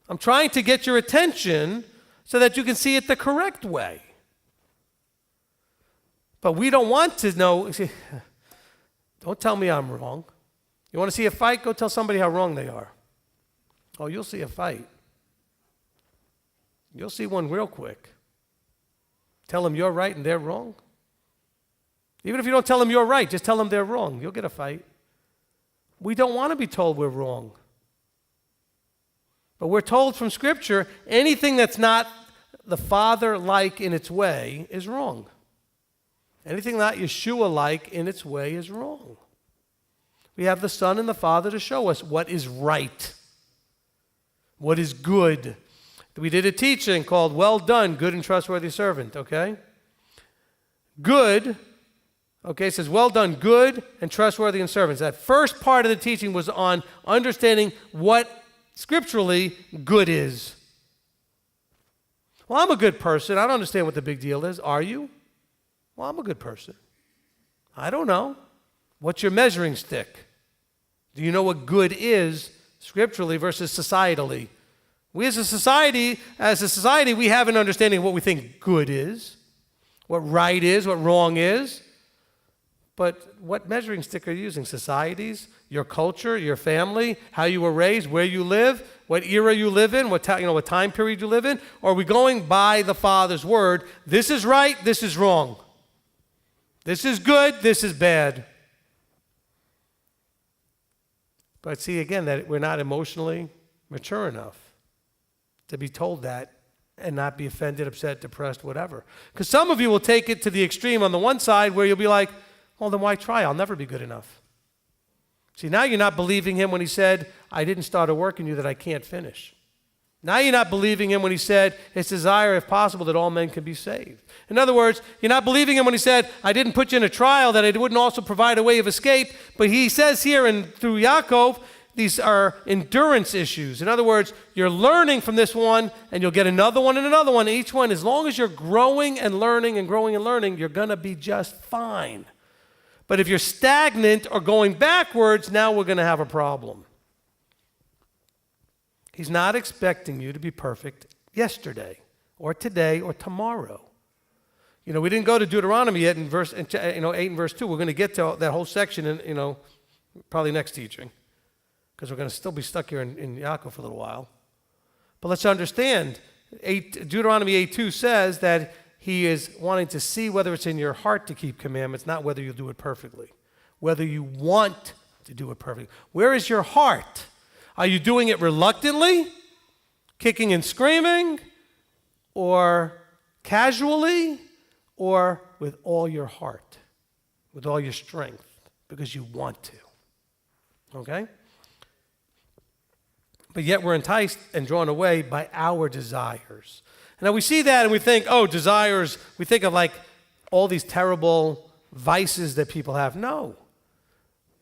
A: I'm trying to get your attention so that you can see it the correct way. But we don't want to know. Don't tell me I'm wrong. You want to see a fight? Go tell somebody how wrong they are. Oh, you'll see a fight. You'll see one real quick. Tell them you're right and they're wrong. Even if you don't tell them you're right, just tell them they're wrong. You'll get a fight. We don't want to be told we're wrong. But we're told from Scripture, anything that's not the Father-like in its way is wrong. Anything not YESHUA-like in its way is wrong. We have the Son and the Father to show us what is right, what is good. We did a teaching called Well Done, Good and Trustworthy Servant, okay? Good, okay, it says, well done, good and trustworthy and servants. That first part of the teaching was on understanding what scripturally good is. Well, I'm a good person. I don't understand what the big deal is. Are you? Well, I'm a good person. I don't know. What's your measuring stick? Do you know what good is scripturally versus societally? We as a society, we have an understanding of what we think good is, what right is, what wrong is. But what measuring stick are you using? Societies, your culture, your family, how you were raised, where you live, what era you live in, what time period you live in? Or are we going by the Father's word? This is right, this is wrong. This is good, this is bad. But see, again, that we're not emotionally mature enough to be told that and not be offended, upset, depressed, whatever. Because some of you will take it to the extreme on the one side where you'll be like, well, then why try? I'll never be good enough. See, now you're not believing him when he said, I didn't start a work in you that I can't finish. Now you're not believing him when he said, it's desire, if possible, that all men can be saved. In other words, you're not believing him when he said, I didn't put you in a trial that I wouldn't also provide a way of escape. But he says here and through Yaakov, these are endurance issues. In other words, you're learning from this one, and you'll get another one and another one. Each one, as long as you're growing and learning and growing and learning, you're going to be just fine. But if you're stagnant or going backwards, now we're going to have a problem. He's not expecting you to be perfect yesterday or today or tomorrow. You know, we didn't go to Deuteronomy yet in 8 and verse 2. We're going to get to that whole section in, probably next teaching, because we're going to still be stuck here in Yaakov for a little while. But let's understand, Deuteronomy 8:2 says that he is wanting to see whether it's in your heart to keep commandments, not whether you'll do it perfectly. Whether you want to do it perfectly. Where is your heart? Are you doing it reluctantly, kicking and screaming, or casually, or with all your heart, with all your strength, because you want to? Okay? But yet we're enticed and drawn away by our desires. Now we see that and we think, oh, desires, we think of like all these terrible vices that people have. No.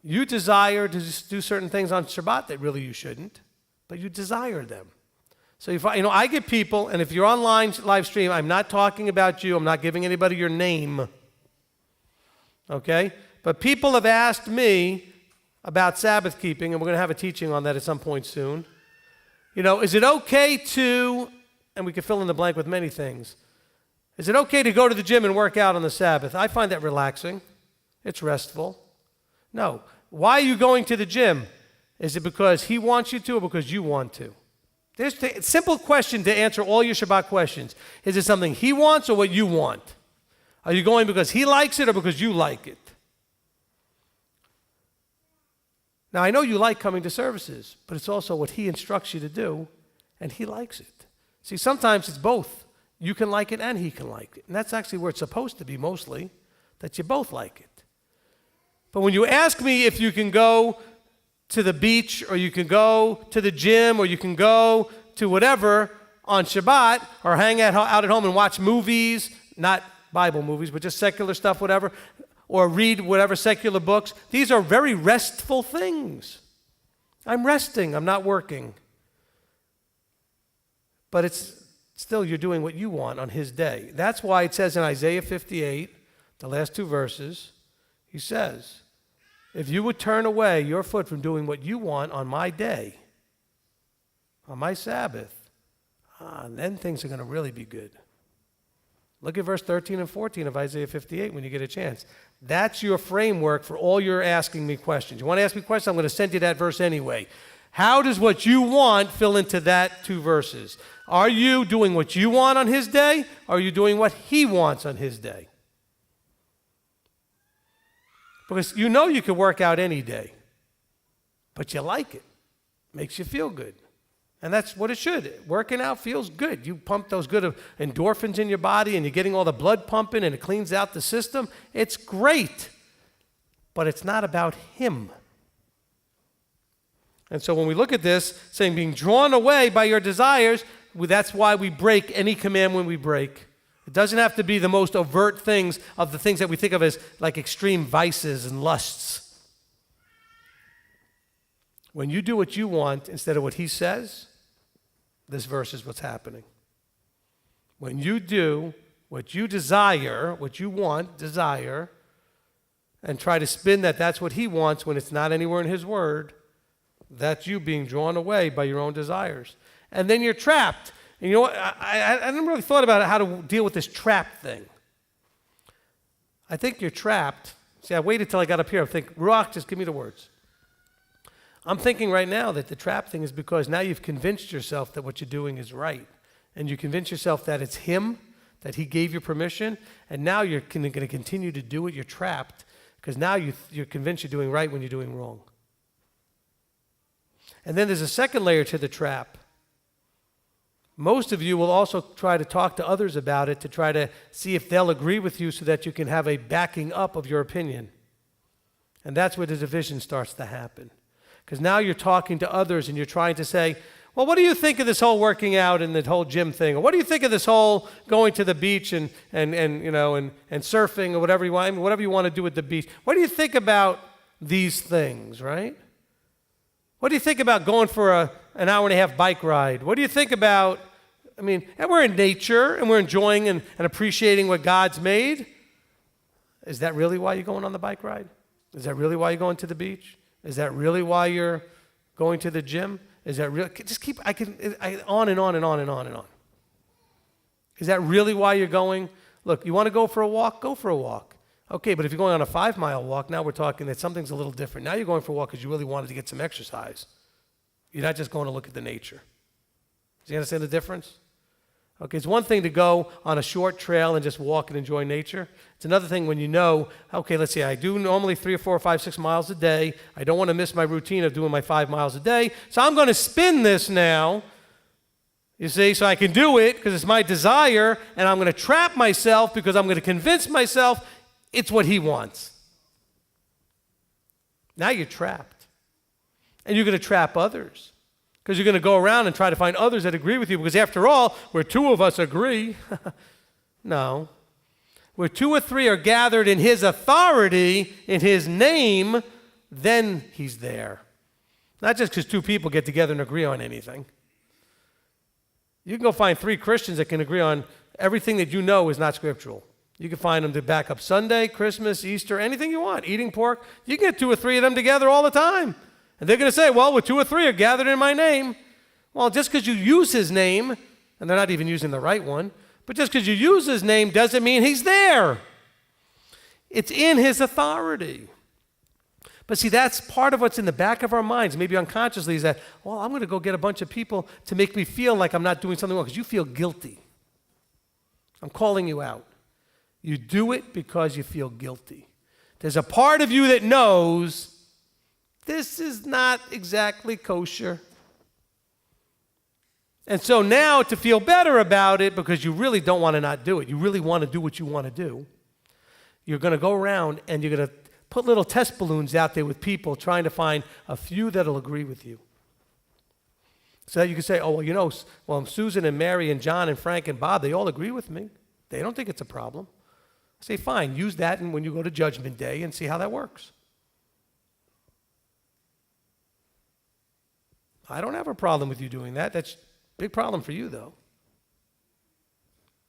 A: You desire to just do certain things on Shabbat that really you shouldn't, but you desire them. So if I get people, and if you're online live stream, I'm not talking about you. I'm not giving anybody your name. Okay? But people have asked me about Sabbath keeping, and we're going to have a teaching on that at some point soon. Is it okay to, and we can fill in the blank with many things, is it okay to go to the gym and work out on the Sabbath? I find that relaxing. It's restful. No. Why are you going to the gym? Is it because he wants you to or because you want to? There's a simple question to answer all your Shabbat questions. Is it something he wants or what you want? Are you going because he likes it or because you like it? Now, I know you like coming to services, but it's also what he instructs you to do, and he likes it. See, sometimes it's both. You can like it and he can like it. And that's actually where it's supposed to be mostly, that you both like it. But when you ask me if you can go to the beach or you can go to the gym or you can go to whatever on Shabbat or hang out at home and watch movies, not Bible movies, but just secular stuff, whatever, or read whatever secular books, these are very restful things. I'm resting, I'm not working. But it's still, you're doing what you want on his day. That's why it says in Isaiah 58, the last two verses, he says, if you would turn away your foot from doing what you want on my day, on my Sabbath, then things are going to really be good. Look at verse 13 and 14 of Isaiah 58 when you get a chance. That's your framework for all your asking me questions. You want to ask me questions? I'm going to send you that verse anyway. How does what you want fill into that two verses? Are you doing what you want on his day? Or are you doing what he wants on his day? Because you know you can work out any day, but you like it. Makes you feel good. And that's what it should. Working out feels good. You pump those good endorphins in your body and you're getting all the blood pumping and it cleans out the system. It's great. But it's not about him. And so when we look at this, saying being drawn away by your desires, that's why we break any commandment we break. It doesn't have to be the most overt things of the things that we think of as like extreme vices and lusts. When you do what you want instead of what he says, this verse is what's happening. When you do what you desire, what you want, desire, and try to spin that's what he wants when it's not anywhere in his word, that's you being drawn away by your own desires. And then you're trapped. And you know what? I never really thought about how to deal with this trap thing. I think you're trapped. See, I waited till I got up here. I'm thinking, Ruach, just give me the words. I'm thinking right now that the trap thing is because now you've convinced yourself that what you're doing is right. And you convince yourself that it's him, that he gave you permission, and now you're going to continue to do it. You're trapped because now you're convinced you're doing right when you're doing wrong. And then there's a second layer to the trap. Most of you will also try to talk to others about it to try to see if they'll agree with you so that you can have a backing up of your opinion. And that's where the division starts to happen. Because now you're talking to others and you're trying to say, well, what do you think of this whole working out and the whole gym thing? Or what do you think of this whole going to the beach and surfing or whatever you want, whatever you want to do at the beach? What do you think about these things, right? What do you think about going for an hour and a half bike ride? What do you think about, and we're in nature and we're enjoying and appreciating what God's made. Is that really why you're going on the bike ride? Is that really why you're going to the beach? Is that really why you're going to the gym? Is that real? Just keep, on and on and on and on and on. Is that really why you're going? Look, you want to go for a walk? Go for a walk. Okay, but if you're going on a 5-mile walk, now we're talking that something's a little different. Now you're going for a walk because you really wanted to get some exercise. You're not just going to look at the nature. Do you understand the difference? Okay, it's one thing to go on a short trail and just walk and enjoy nature. It's another thing when you know, okay, let's see, I do normally 3 or 4 or 5, 6 miles a day. I don't want to miss my routine of doing my 5 miles a day. So I'm going to spin this now, you see, so I can do it because it's my desire, and I'm going to trap myself because I'm going to convince myself it's what he wants. Now you're trapped. And you're going to trap others. Because you're going to go around and try to find others that agree with you. Because after all, where 2 of us agree, no. Where 2 or 3 are gathered in his authority, in his name, then he's there. Not just because 2 people get together and agree on anything. You can go find 3 Christians that can agree on everything that you know is not scriptural. You can find them to back up Sunday, Christmas, Easter, anything you want, eating pork. You can get 2 or 3 of them together all the time. And they're going to say, well, where 2 or 3 are gathered in my name. Well, just because you use his name, and they're not even using the right one, but just because you use his name doesn't mean he's there. It's in his authority. But see, that's part of what's in the back of our minds, maybe unconsciously, is that, well, I'm going to go get a bunch of people to make me feel like I'm not doing something wrong, because you feel guilty. I'm calling you out. You do it because you feel guilty. There's a part of you that knows this is not exactly kosher. And so now to feel better about it, because you really don't want to not do it, you really want to do what you want to do, you're going to go around and you're going to put little test balloons out there with people trying to find a few that'll agree with you. So that you can say, oh, well, Susan and Mary and John and Frank and Bob, they all agree with me. They don't think it's a problem. I say, fine, use that when you go to Judgment Day and see how that works. I don't have a problem with you doing that. That's a big problem for you, though.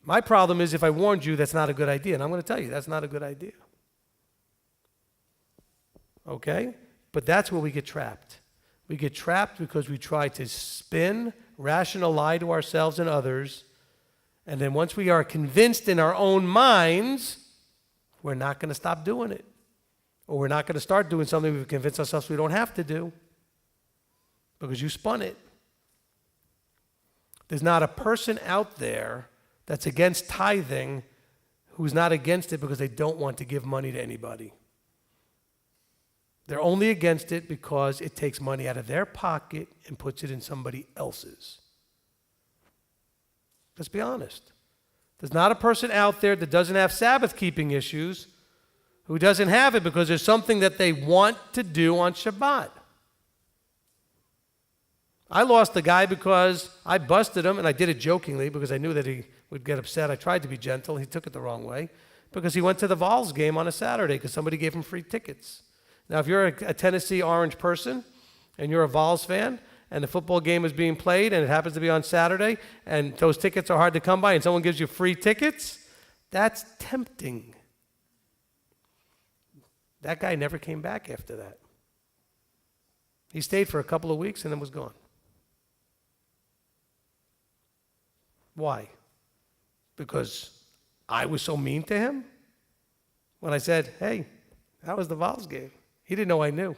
A: My problem is if I warned you, that's not a good idea. And I'm going to tell you, that's not a good idea. Okay? But that's where we get trapped. We get trapped because we try to spin, rational lie to ourselves and others. And then once we are convinced in our own minds, we're not going to stop doing it. Or we're not going to start doing something we've convinced ourselves we don't have to do. Because you spun it. There's not a person out there that's against tithing who's not against it because they don't want to give money to anybody. They're only against it because it takes money out of their pocket and puts it in somebody else's. Let's be honest. There's not a person out there that doesn't have Sabbath-keeping issues who doesn't have it because there's something that they want to do on Shabbat. I lost the guy because I busted him, and I did it jokingly because I knew that he would get upset. I tried to be gentle. He took it the wrong way because he went to the Vols game on a Saturday because somebody gave him free tickets. Now, if you're a Tennessee Orange person and you're a Vols fan and the football game is being played and it happens to be on Saturday and those tickets are hard to come by and someone gives you free tickets, that's tempting. That guy never came back after that. He stayed for a couple of weeks and then was gone. Why? Because I was so mean to him? When I said, hey, that was the Vols game. He didn't know I knew.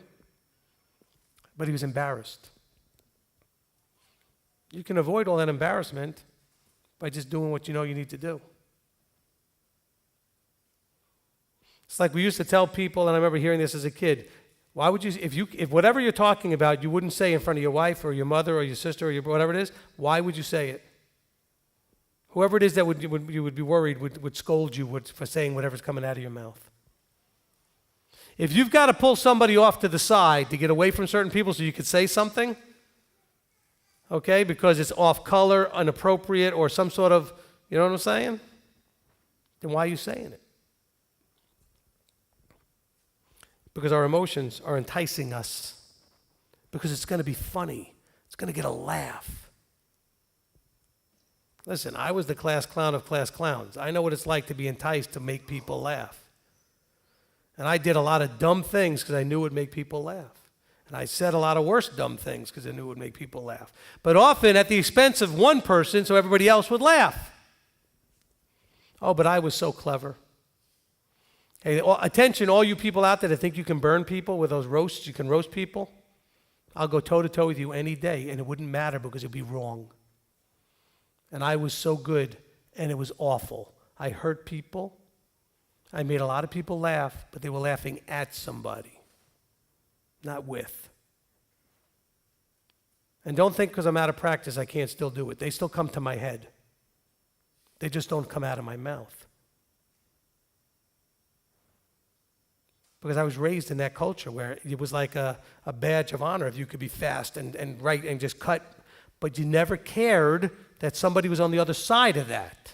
A: But he was embarrassed. You can avoid all that embarrassment by just doing what you know you need to do. It's like we used to tell people, and I remember hearing this as a kid, why would you, if whatever you're talking about, you wouldn't say in front of your wife or your mother or your sister or whatever it is, why would you say it? Whoever it is that you would be worried would scold you for saying whatever's coming out of your mouth. If you've got to pull somebody off to the side to get away from certain people so you could say something, okay, because it's off color, inappropriate, or some sort of, you know what I'm saying? Then why are you saying it? Because our emotions are enticing us. Because it's going to be funny. It's going to get a laugh. Listen, I was the class clown of class clowns. I know what it's like to be enticed to make people laugh. And I did a lot of dumb things because I knew it would make people laugh. And I said a lot of worse dumb things because I knew it would make people laugh. But often at the expense of one person so everybody else would laugh. Oh, but I was so clever. Hey, attention, all you people out there that think you can burn people with those roasts, you can roast people. I'll go toe-to-toe with you any day, and it wouldn't matter because it would be wrong. And I was so good, and it was awful. I hurt people. I made a lot of people laugh, but they were laughing at somebody, not with. And don't think because I'm out of practice I can't still do it. They still come to my head. They just don't come out of my mouth. Because I was raised in that culture where it was like a badge of honor if you could be fast and right and just cut. But you never cared that somebody was on the other side of that.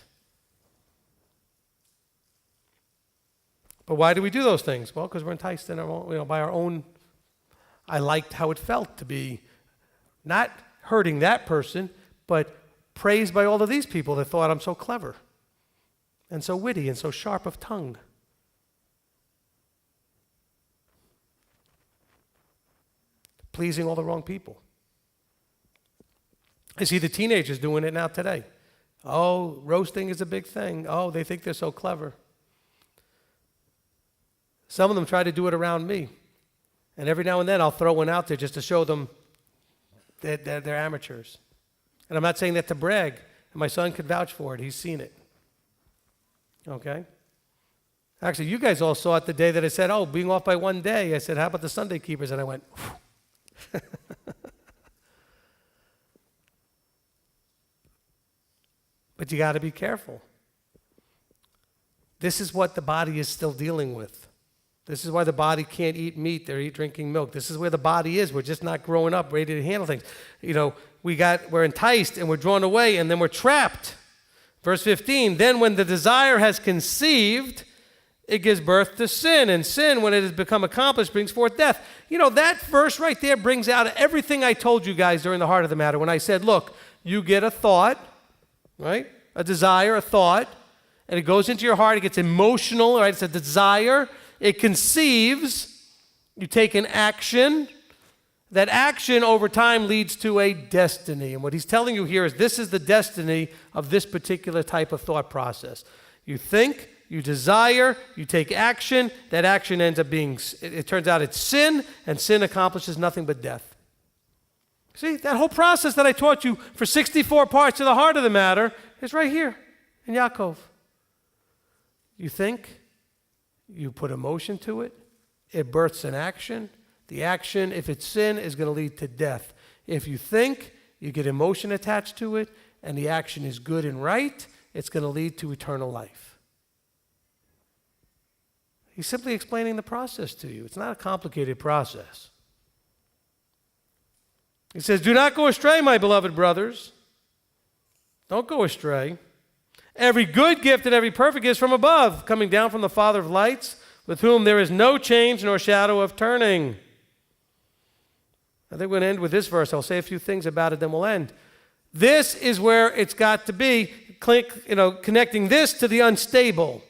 A: But why do we do those things? Well, because we're enticed in our own, by our own. I liked how it felt to be not hurting that person, but praised by all of these people that thought I'm so clever and so witty and so sharp of tongue. Pleasing all the wrong people. I see the teenagers doing it now today. Oh, roasting is a big thing. Oh, they think they're so clever. Some of them try to do it around me. And every now and then I'll throw one out there just to show them that they're amateurs. And I'm not saying that to brag. And my son can vouch for it. He's seen it. Okay? Actually, you guys all saw it the day that I said, oh, being off by one day. I said, how about the Sunday keepers? And I went, But you got to be careful. This is what the body is still dealing with. This is why the body can't eat meat or eat drinking milk. This is where the body is. We're just not growing up ready to handle things. You know, we're enticed and we're drawn away and then we're trapped. Verse 15, then when the desire has conceived, it gives birth to sin. And sin, when it has become accomplished, brings forth death. You know, that verse right there brings out everything I told you guys during the heart of the matter. When I said, look, you get a thought, right? A desire, a thought, and it goes into your heart. It gets emotional, right? It's a desire. It conceives. You take an action. That action over time leads to a destiny. And what he's telling you here is this is the destiny of this particular type of thought process. You think, you desire, you take action. That action ends up being, it turns out it's sin, and sin accomplishes nothing but death. See, that whole process that I taught you for 64 parts of the heart of the matter is right here in Yaakov. You think, you put emotion to it, it births an action. The action, if it's sin, is going to lead to death. If you think, you get emotion attached to it, and the action is good and right, it's going to lead to eternal life. He's simply explaining the process to you. It's not a complicated process. He says, do not go astray, my beloved brothers. Don't go astray. Every good gift and every perfect gift is from above, coming down from the Father of lights, with whom there is no change nor shadow of turning. I think we're going to end with this verse. I'll say a few things about it, then we'll end. This is where it's got to be, connecting this to the unstable.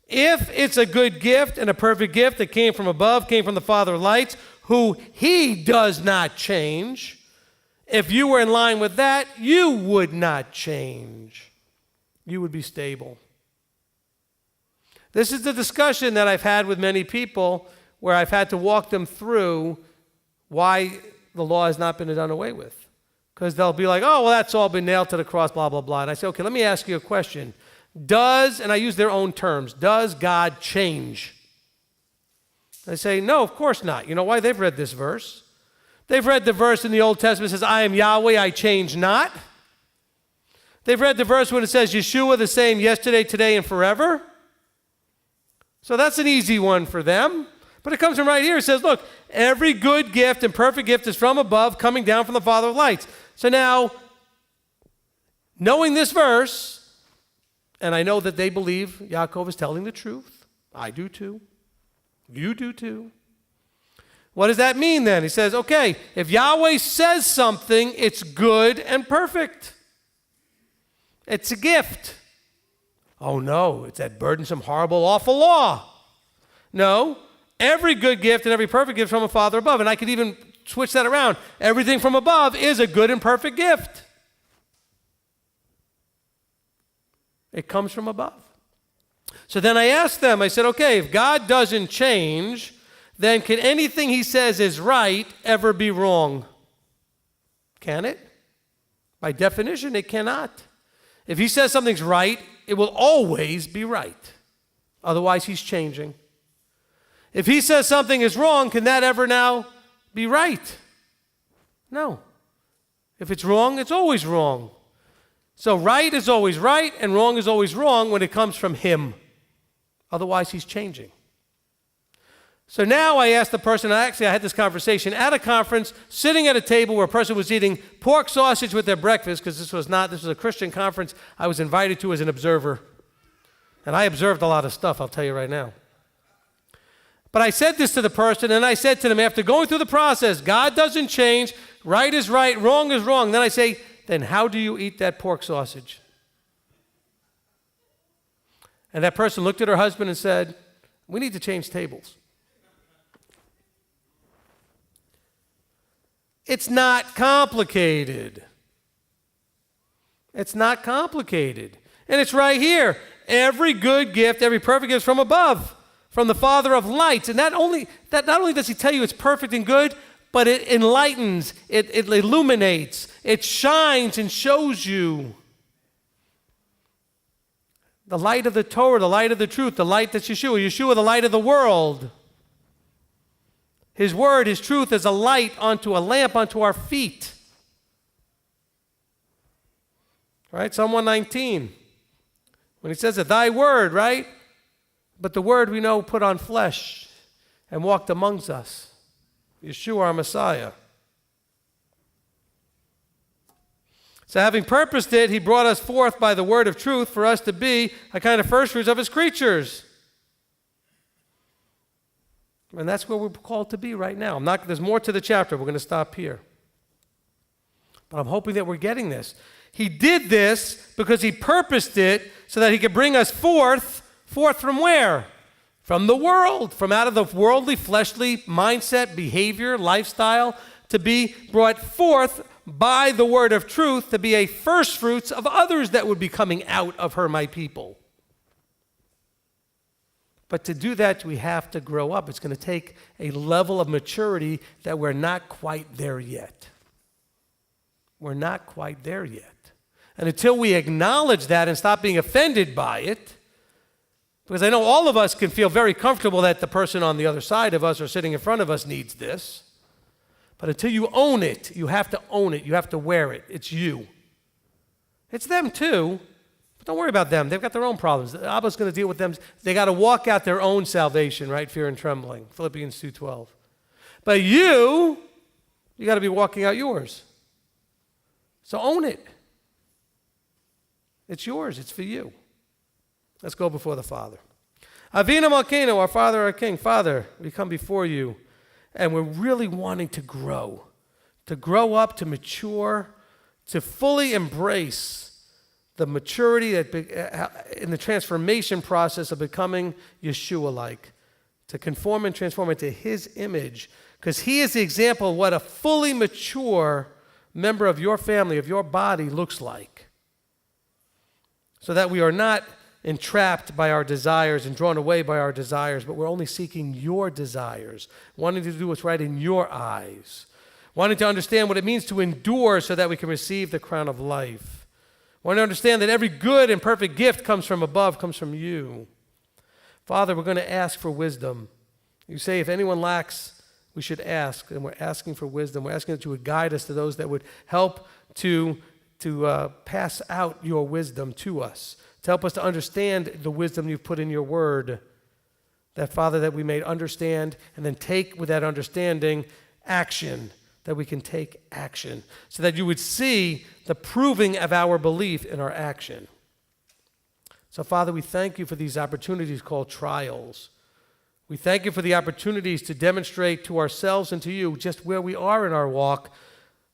A: If it's a good gift and a perfect gift that came from above, came from the Father of lights, who he does not change, if you were in line with that, you would not change. You would be stable. This is the discussion that I've had with many people where I've had to walk them through why the law has not been done away with. Because they'll be like, oh, well, that's all been nailed to the cross, blah, blah, blah. And I say, okay, let me ask you a question. And I use their own terms, does God change? They say, no, of course not. You know why? They've read this verse. They've read the verse in the Old Testament that says, I am Yahweh, I change not. They've read the verse when it says, YESHUA the same yesterday, today, and forever. So that's an easy one for them. But it comes from right here. It says, look, every good gift and perfect gift is from above, coming down from the Father of lights. So now, knowing this verse, and I know that they believe Yaakov is telling the truth. I do too. You do too. What does that mean then? He says, okay, if Yahweh says something, it's good and perfect. It's a gift. Oh no, it's that burdensome, horrible, awful law. No, every good gift and every perfect gift from a Father above. And I could even switch that around. Everything from above is a good and perfect gift. It comes from above. So then I asked them, I said, okay, if God doesn't change, then can anything he says is right ever be wrong? Can it? By definition, it cannot. If he says something's right, it will always be right. Otherwise, he's changing. If he says something is wrong, can that ever now be right? No. If it's wrong, it's always wrong. So right is always right, and wrong is always wrong when it comes from him. Otherwise, he's changing. So now I asked the person, I had this conversation at a conference, sitting at a table where a person was eating pork sausage with their breakfast, because this was a Christian conference I was invited to as an observer. And I observed a lot of stuff, I'll tell you right now. But I said this to the person, and I said to them, after going through the process, God doesn't change, right is right, wrong is wrong. Then I say, then how do you eat that pork sausage? And that person looked at her husband and said, we need to change tables. It's not complicated. It's not complicated. And it's right here. Every good gift, every perfect gift is from above, from the Father of lights. And not only does he tell you it's perfect and good, but it enlightens, it illuminates, it shines and shows you. The light of the Torah, the light of the truth, the light that's YESHUA. YESHUA, the light of the world. His word, his truth is a light a lamp unto our feet. Right? Psalm 119. When he says that, thy word, right? But the word we know put on flesh and walked amongst us. YESHUA, our Messiah. So having purposed it, he brought us forth by the word of truth for us to be a kind of first fruits of his creatures. And that's where we're called to be right now. There's more to the chapter. We're going to stop here. But I'm hoping that we're getting this. He did this because he purposed it so that he could bring us forth from where? From the world, from out of the worldly, fleshly mindset, behavior, lifestyle, to be brought forth by the word of truth to be a first fruits of others that would be coming out of her, my people. But to do that, we have to grow up. It's going to take a level of maturity that we're not quite there yet. We're not quite there yet. And until we acknowledge that and stop being offended by it, because I know all of us can feel very comfortable that the person on the other side of us or sitting in front of us needs this. But until you own it, you have to own it. You have to wear it. It's you. It's them too. But don't worry about them. They've got their own problems. Abba's going to deal with them. They got to walk out their own salvation, right? Fear and trembling. Philippians 2:12. But you You got to be walking out yours. So own it. It's yours. It's for you. Let's go before the Father. Avinu Malkeinu, our Father, our King. Father, we come before you, and we're really wanting to grow up, to mature, to fully embrace the maturity in the transformation process of becoming YESHUA-like, to conform and transform into his image, because he is the example of what a fully mature member of your family, of your body, looks like. So that we are not entrapped by our desires and drawn away by our desires, but we're only seeking your desires, wanting to do what's right in your eyes, wanting to understand what it means to endure so that we can receive the crown of life, wanting to understand that every good and perfect gift comes from above, comes from you. Father, we're going to ask for wisdom. You say if anyone lacks, we should ask, and we're asking for wisdom. We're asking that you would guide us to those that would help to pass out your wisdom to us, to help us to understand the wisdom you've put in your word. That, Father, that we may understand and then take with that understanding action, that we can take action, so that you would see the proving of our belief in our action. So, Father, we thank you for these opportunities called trials. We thank you for the opportunities to demonstrate to ourselves and to you just where we are in our walk,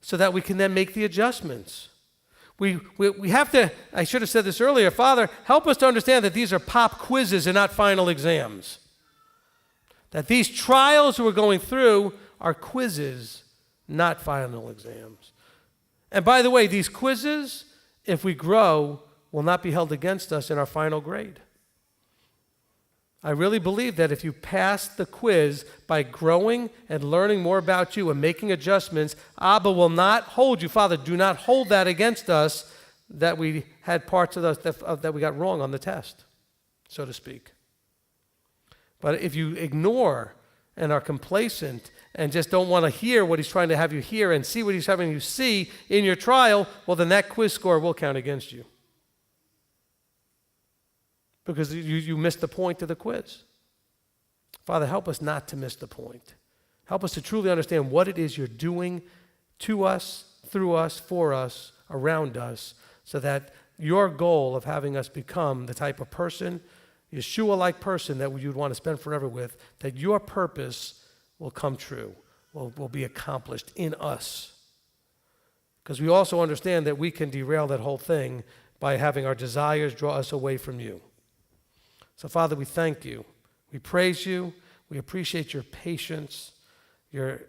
A: so that we can then make the adjustments. We have to, I should have said this earlier, Father, help us to understand that these are pop quizzes and not final exams. That these trials we're going through are quizzes, not final exams. And by the way, these quizzes, if we grow, will not be held against us in our final grade. I really believe that if you pass the quiz by growing and learning more about you and making adjustments, Abba will not hold you. Father, do not hold that against us, that we had parts of that we got wrong on the test, so to speak. But if you ignore and are complacent and just don't want to hear what he's trying to have you hear and see what he's having you see in your trial, well, then that quiz score will count against you. Because you missed the point of the quiz. Father, help us not to miss the point. Help us to truly understand what it is you're doing to us, through us, for us, around us, so that your goal of having us become the type of person, YESHUA-like person that you'd want to spend forever with, that your purpose will come true, will be accomplished in us. Because we also understand that we can derail that whole thing by having our desires draw us away from you. So, Father, we thank you. We praise you. We appreciate your patience, your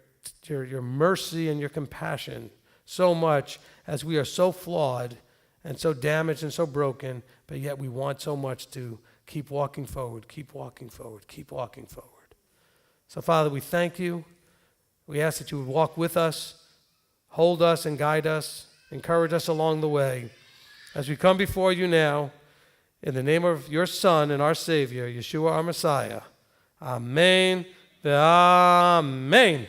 A: mercy, and your compassion so much, as we are so flawed and so damaged and so broken, but yet we want so much to keep walking forward, keep walking forward, keep walking forward. So, Father, we thank you. We ask that you would walk with us, hold us and guide us, encourage us along the way. As we come before you now, in the name of your Son and our Savior, YESHUA, our Messiah. Amen. Amen.